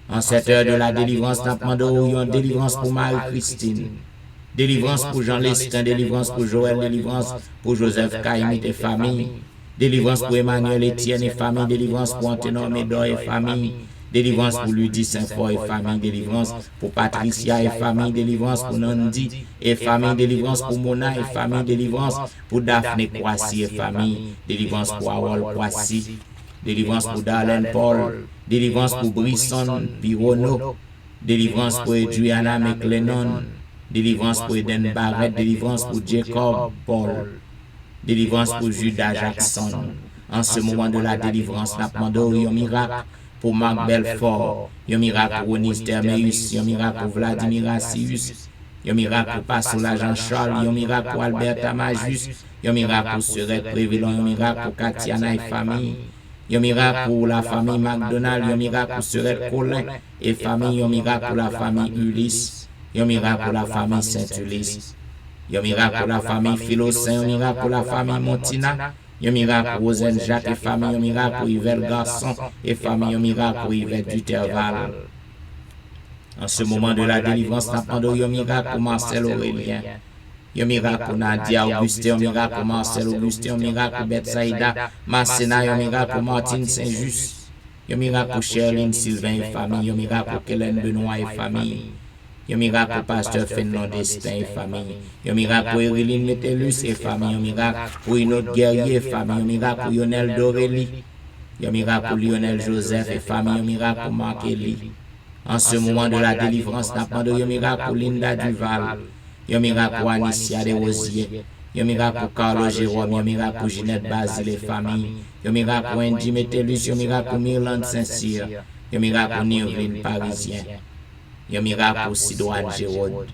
En cette heure de la délivrance, nous demandons délivrance pour Marie-Christine. Délivrance pour Jean Lestin, délivrance pour Joël, délivrance pour Joseph Caïmit et famille. Délivrance pour Emmanuel Etienne et famille, délivrance pour Anténor Médor et famille, délivrance pour Ludie Saint-Fort et famille, délivrance pour Patricia et famille, délivrance pour Nandi et famille, délivrance pour Mona et famille, délivrance pour Daphné Kwasi et famille, délivrance pour Harold Kwasi, délivrance pour Darlene Paul, délivrance pour Brisson Pirono, délivrance pour Adriana McLennan, délivrance pour Eden Barrett, délivrance pour Jacob Paul, délivrance pour Judas Jackson. En ce moment de la délivrance, nous demandons un miracle pour Marc Belfort, un miracle pour Onis Termeus, un miracle pour Vladimir Assius, un miracle pour Passola Jean-Charles, un miracle pour Albert Tamajus, un miracle pour Serette Prévélon, un miracle pour Katiana et famille, un miracle pour la famille McDonald, un miracle pour Serette Colin et famille, un miracle pour la famille Ulysse, un miracle pour la famille Saint-Ulysse. Un miracle pour la famille Philocin, un miracle pour la famille Montina, un miracle pour Rosen Jacques et famille, un miracle pour Yvette Garçon et famille, un miracle pour Yvette Duterval. En ce moment de la délivrance, nous demandons un miracle pour Marcel Aurélien, un miracle pour Nadia Augustin, un miracle pour Marcel Augustin, un miracle pour Betsaïda Massena, un miracle pour Martine Saint-Just, un miracle pour Sherline Sylvain et famille, un miracle pour Kellen Benoît et famille. Un miracle pour Pasteur Fernand Destin et famille. Un miracle pour Ereline Metellus et famille. Un miracle pour une autre guerrier et famille. Un miracle pour Lionel Dorélie. Yon miracle pour Lionel Joseph et famille, yon miracle pour Marc Eli. En ce moment de la délivrance, n'a pas de yon miracle pour Linda Duval. Yon miracle pour Anicia Desrosiers. Yon miracle pour Carlo Jérôme. Yon miracle pour Ginette Basile et famille. Yon miracle pour Andy Metellus. Yon miracle pour Myrlande Saint-Cyr. Yon miracle pour Nirvine Parisien. Yon miracle pour Sidoine Gérard.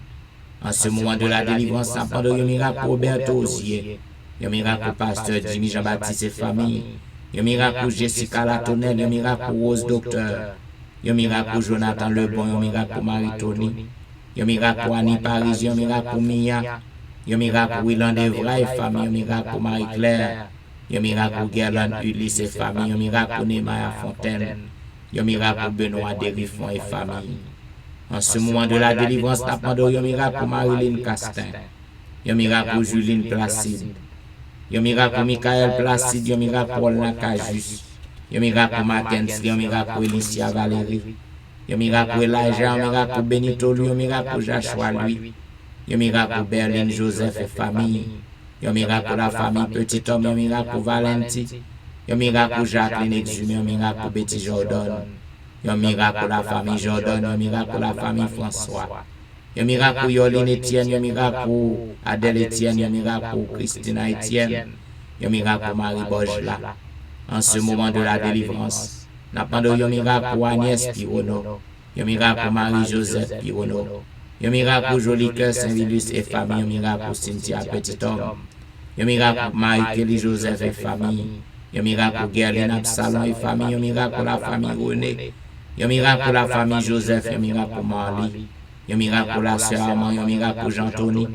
En ce moment de la délivrance, n'a pas de yon miracle pour Roberto Osier. Yon miracle pour Pasteur Jimmy Jean-Baptiste et famille. Yon miracle pour Jessica Latonnelle. Yon miracle pour Rose Docteur. Yon miracle pour Jonathan Lebon. Yon miracle pour Marie-Tony. Yon miracle pour Annie Paris. Yon miracle pour Mia. Yon miracle pour Willand Evra et famille. Yon miracle pour Marie-Claire. Yon miracle pour Guerlaine Ulysse et famille. Yon miracle pour Némaya Fontaine. Yon miracle pour Benoît Derifon et famille. En ce moment de la délivrance, n'appendons yon miracle pour Marilyn Castin. Yon miracle pour Juline Placide. Yon miracle pour Michael Placide. Yon miracle pour Olna Cajus. Yon miracle pour Mackenzie. Yon miracle pour Elicia Valérie. Yon miracle pour Elijah. Yon miracle pour Benito lui. Yon miracle pour Joshua lui. Yon miracle pour Berlin Joseph et famille. Yon miracle pour la famille Petit Homme. Yon miracle pour Valenti. Yon miracle pour Jacqueline Exumé. Yon miracle pour Betty Jordan. Yon miracle pour la famille Jordan. Yon miracle pour la famille François. Yon miracle pour Yoline Etienne. Yon miracle pour Adèle Etienne. Yon miracle pour Christina Etienne. Yon miracle pour Marie Bojla. En ce moment de la délivrance, n'appendons yon miracle pour Agnès Pirono. Yon miracle pour Marie-Joseph Pirono. Yon miracle pour Joli Cœur Saint-Vilus et famille. Yon miracle pour Cynthia Petit Homme. Yon miracle pour Marie-Kelly Joseph et famille. Yon miracle pour Guerlaine Absalon et famille. Yon miracle pour la famille René. Yon miracle pour la famille Joseph. Yon miracle pour Marley. Yon miracle pour la sœur Armand. Yon miracle pour Jean-Tony.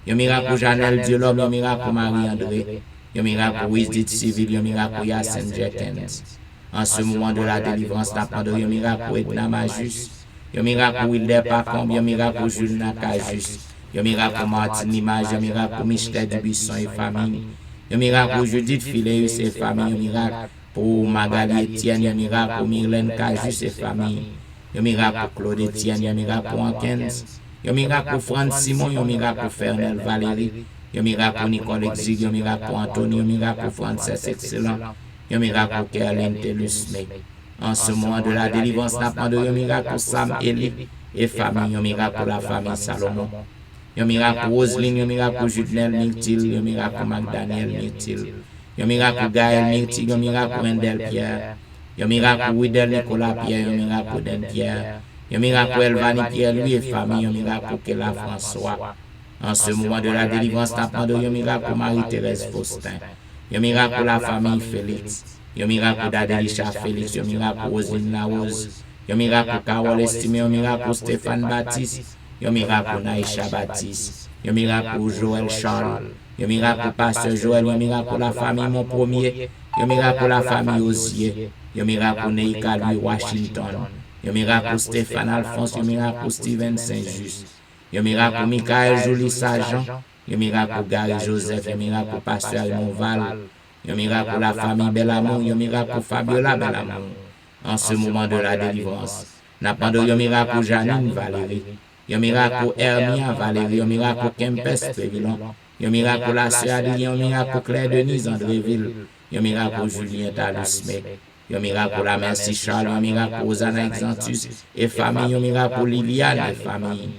Yon miracle pour Janelle Diolom. Yon miracle pour Marie-André. Yon miracle pour Wisdit Civil. Yon miracle pour Yassine Jenkins. En ce moment de la délivrance, n'appendons yon miracle pour Edna Majus. Yon miracle pour Wilder Pacombe. Yon miracle pour Jules Nakajus. Yon miracle pour Martine Limage. Yon miracle pour Michelet Dubuisson et famille. Yon miracle pour Judith Phileus et famille. Yon miracle pour Magali Etienne. Yon miracle pour Myrlène Cajus et famille. Yon miracle pour Claude Etienne. Yon miracle pour Hankins. Yon miracle pour Franck Simon. Yon miracle pour Fernel Valérie. Yon miracle pour Nicole Exig. Yon miracle pour Anthony. Yon miracle pour Frances Excellent. Yon miracle pour Kerlin Telus May. En ce moment de la délivrance, n'appendons yon miracle pour Sam Eli et famille. Yon miracle pour la famille Salomon. Yon miracle pour Roselyne. Yon miracle pour Judnel Myrtil. Yon miracle pour McDaniel Myrtil. Yon miracle pour Gaël Myrtil. Yon miracle pour Endel Pierre. Yon miracle pour Widel Nicolas Pierre. Yon miracle pour Den Pierre. Yon miracle pour Elvani Pierre lui et famille. Yon miracle pour Kela François. En ce moment de la délivrance, n'appendons yon miracle pour Marie-Thérèse Faustin. Yon miracle pour la famille Félix. Yon miracle pour Dadelisha Félix. Yon miracle pour Roselyne Larose. Yon miracle pour Carole Estimé. Yon miracle pour Stéphane Baptiste. Yon miracle pour Naïcha Baptiste. Yon miracle pour Joël Charles. Yon miracle pour Pasteur Joël. Yon miracle pour la famille Mon Premier. Yon miracle pour la famille Osier. Yon miracle pour Neika Louis Washington. Yon miracle pour Stéphane Alphonse. Yon miracle pour Steven Saint-Just. Yon miracle pour Michael Jolie Sargent. Yon miracle pour Gary Joseph. Yon miracle pour Pasteur Monval. Yon miracle pour la famille Belamour. Yon miracle pour Fabiola Belamour. En ce moment de la délivrance, n'appendons yon miracle pour Janine Valérie. Yon miracle pour Hermia Valérie. Yon miracle pour Kempes Prévilon. Yon miracle pour la sœur Adélie. Yon miracle pour Claire Denise Andréville. Yon miracle pour Julien Talusme. Yon miracle pour la Merci Charles. Yon miracle pour Rosanna Exantus et famille. Yon miracle pour Liliane et famille.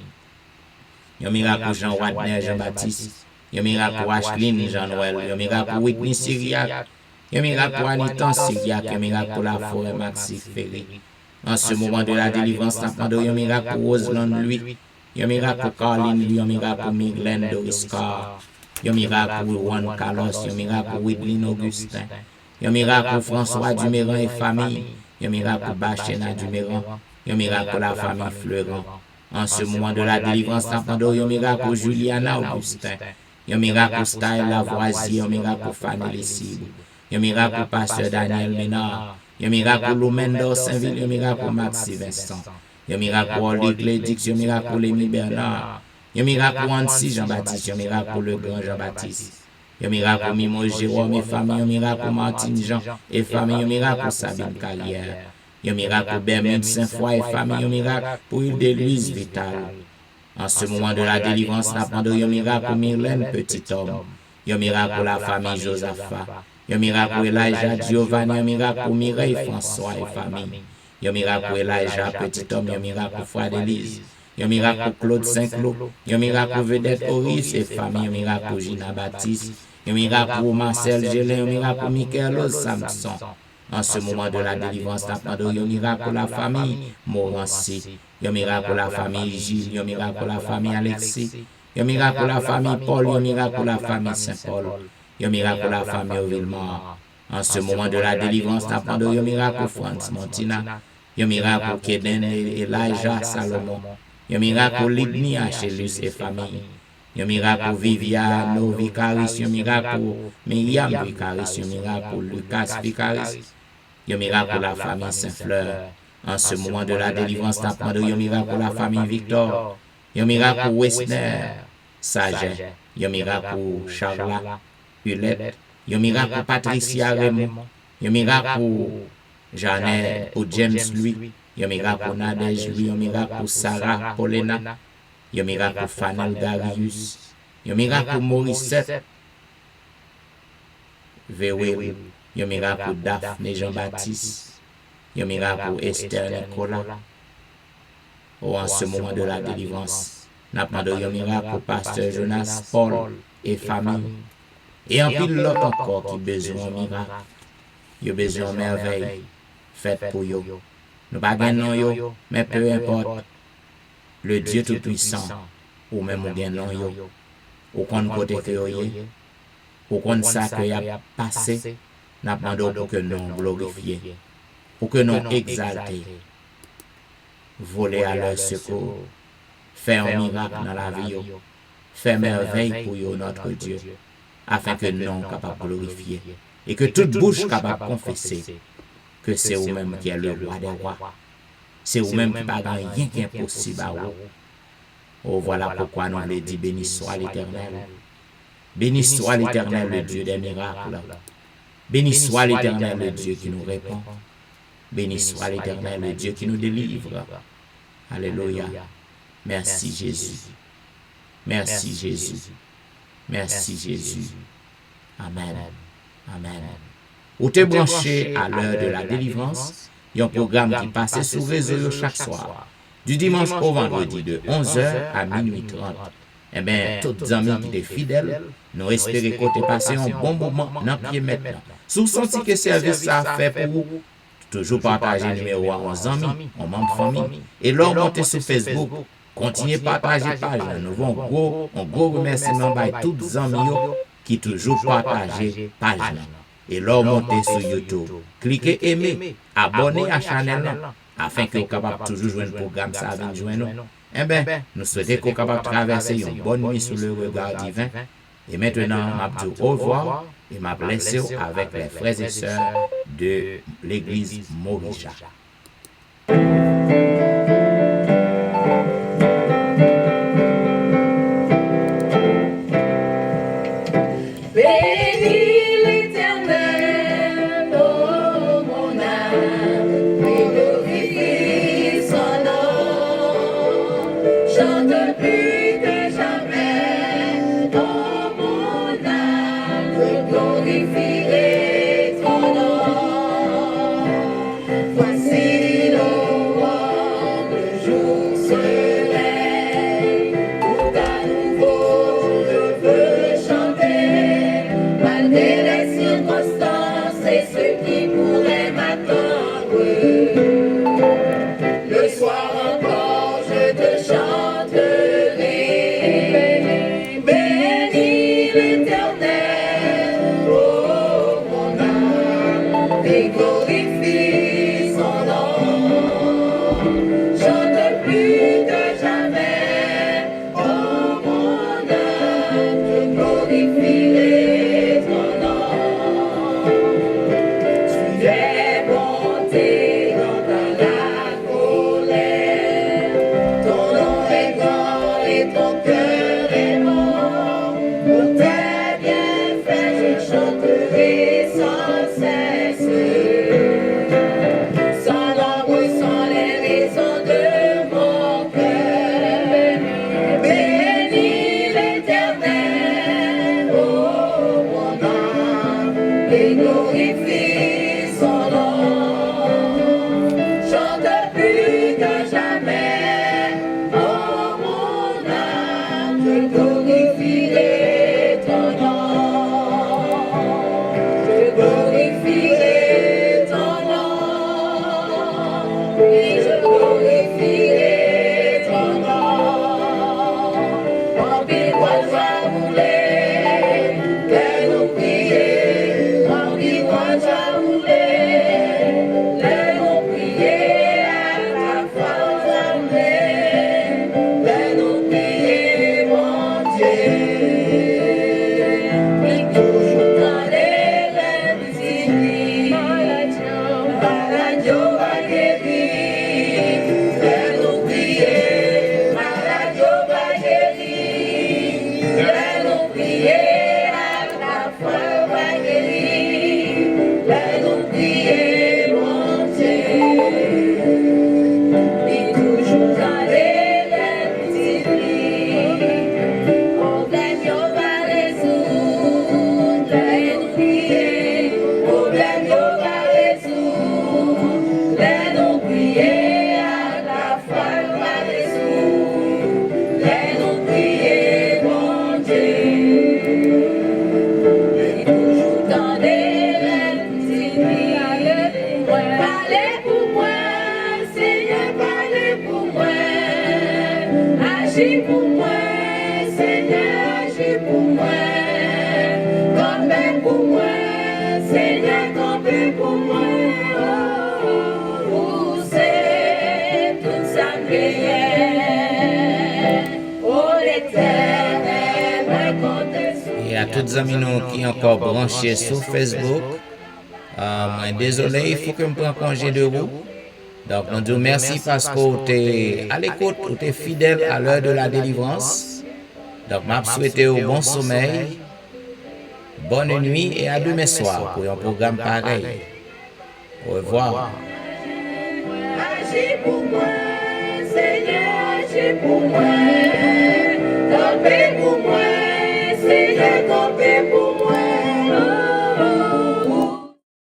Yon miracle pour Jean Wadner Jean-Baptiste. Yon miracle pour Ashline Jean-Noël. Yon miracle pour Whitney Syriac. Yon miracle pour Anitan Syriac. Yon miracle pour la forêt Maxi Ferry. En ce moment de la délivrance, n'appendons yon miracle pour Roseland lui. Yon miracle pour Caroline lui. Yon miracle pour Myglen Doris Carr. Yon miracle pour Juan Carlos. Yon miracle pour Whitley Augustin. Yon miracle pour François Duméran et famille. Yon miracle pour Bachena Duméran. Yon miracle pour la famille Fleurant. En ce moment de la délivrance, n'appendons yon miracle pour Juliana Augustin. Yon miracle pour Style Lavoisier. Yon miracle pour Fanny Lessib. Yon miracle pour Pasteur Daniel Ménard. Yon miracle pour Loumendor Saint-Ville. Yon miracle pour Maxi Vincent. Yon miracle pour Olivier Clédix. Yon miracle pour Lémi Bernard. Yon miracle pour Annecy Jean-Baptiste. Yon miracle pour le grand Jean-Baptiste. Yon miracle pour Mimo Jérôme et famille. Yon miracle pour Martine Jean et famille. Yon miracle pour Sabine Carrière. Yon miracle pour Bermude Saint-Foy et famille. Yon miracle pour Hilde-Louise Vital. En ce moment de la délivrance, n'appendons yon miracle pour Myrlène Petit Homme. Yon miracle pour la famille Josaphat. Yo miracle Elijah Giovanni, yo miracle Mireille François et famille. Yo miracle Elijah Petit Homme, yo miracle Frère d'Élise. Yo miracle Claude Saint-Cloud, yo miracle Vedette Horis et famille, yo miracle Gina Baptiste. Yo miracle Marcel Gélin, yo miracle Michael Samson. En ce moment de la délivrance, t'attendons, yo miracle la famille Morancy. Yo miracle la famille Gilles, yo miracle la famille Alexis. Yo miracle la famille Paul, yo miracle la famille Saint-Paul. Yo miracle la famille Villemort. En ce moment de la délivrance, t'attendons, yo miracle France Montina. Yo miracle Keden et Elijah Salomon. Yo miracle Ligny Achillus et famille. Yo miracle Viviano Vicaris, yo miracle Myriam Vicaris, yo miracle Lucas Vicaris. Yo miracle la famille Saint-Fleur. En ce moment de la délivrance, t'attendons, yo miracle la famille Victor. Yo miracle Westner, Saget. Yo miracle Charla, Hulette. Yo miracle Patricia Raymond. Yo miracle Janet ou James Louis. Yo miracle Nadège Louis. Yo miracle Sarah Paulina. Yo miracle Fanel Garius. Yo miracle Morissette Vewel. Yo miracle Daphné Jean-Baptiste. Yo miracle Esther Nicolas. En ce moment de la délivrance, n'a pas de miracle pasteur Jonas Paul et famille. Et en pile l'autre encore qui besoin de miracle. Yo besoin de merveille faite pour yo. Nous pas gagnons yo, mais peu importe. Le Dieu Tout-Puissant, ou même ou gagnons yo. Ou qu'on côté que yo yé. Ou qu'on ça que y a passé, n'a pas pour que nous glorifions. Pour que nous exalter. Voler à leur secours, faire un miracle dans la vie, faire merveille pour eux, notre Dieu, afin que nous soyons capables de glorifier et que toute bouche capable de confesser que c'est vous-même qui est le roi des rois. C'est vous-même qui n'a rien qui est impossible à vous. Oh, voilà pourquoi nous le dit, béni soit l'Éternel. Béni soit l'Éternel, le Dieu des miracles. Béni soit l'Éternel, le Dieu qui nous répond. Béni soit l'Éternel, le Dieu qui nous délivre. Alléluia. Merci Jésus. Merci Jésus. Merci Jésus. Amen. Amen. Ou te branché à l'heure de la délivrance, il y a un programme qui passe sur le réseau chaque soir, du dimanche au vendredi de 11h à minuit 30. Eh bien, tous les amis qui étaient fidèles, nous espérons que tu passé un bon moment dans le pied maintenant. Si vous sentez que service ça a fait pour vous, toujours partager le numéro à vos amis, aux membres de famille, et leur monter sur Facebook. Continuez à partager page. Nous avons un gros remerciement à tous les amis qui toujours partagent page. Et leur monter sur YouTube. Cliquez aimer, abonnez à la chaîne afin que vous soyez capable de toujours jouer un programme ça va joindre nous. Eh bien, nous souhaitons que vous soyez capable de traverser une bonne nuit sous le regard divin. Et maintenant, je vous dis au revoir et je laisse avec les frères et sœurs de l'église Morija. et glorifie son nom. Chante plus que jamais, oh mon âme, je glorifierai ton nom. Je glorifierai ton nom. Oui, je glorifierai ton nom. En ville, joie rouler, que nous prier. En ville, joie rouler, que nous prier à ta force armée. Que nous prier, mon Dieu. Oui, toujours dans les petits malades, va guérir. Que nous prier, malade, va guérir. Que nous prier, à la foi va guérir. Que nous prier, mon Dieu. Et toujours dans les petits problème, yo va résoudre. Que nous prier, problème, yo va résoudre. Que nous prier, à la foi va résoudre. Que nous prier, mon Dieu. Et toujours dans les petits parlez pour moi, Seigneur, parlez pour moi. Agis pour moi, Seigneur, agis pour moi. Campez pour moi, Seigneur, campez pour moi. Où c'est toute sa prière? Oh l'Éternel, moi comptez sur Et à toutes les amis nous qui sont encore branchés sur Facebook, moi désolé, il faut que je prenne congé de vous. Donc, nous disons merci parce que vous êtes à l'écoute, vous êtes fidèle à l'heure de la délivrance. Donc, je souhaite un bon sommeil, bonne nuit et à demain soir pour un programme pareil. Au revoir. Agis pour moi, Seigneur, agis pour moi. Campez pour moi, Seigneur,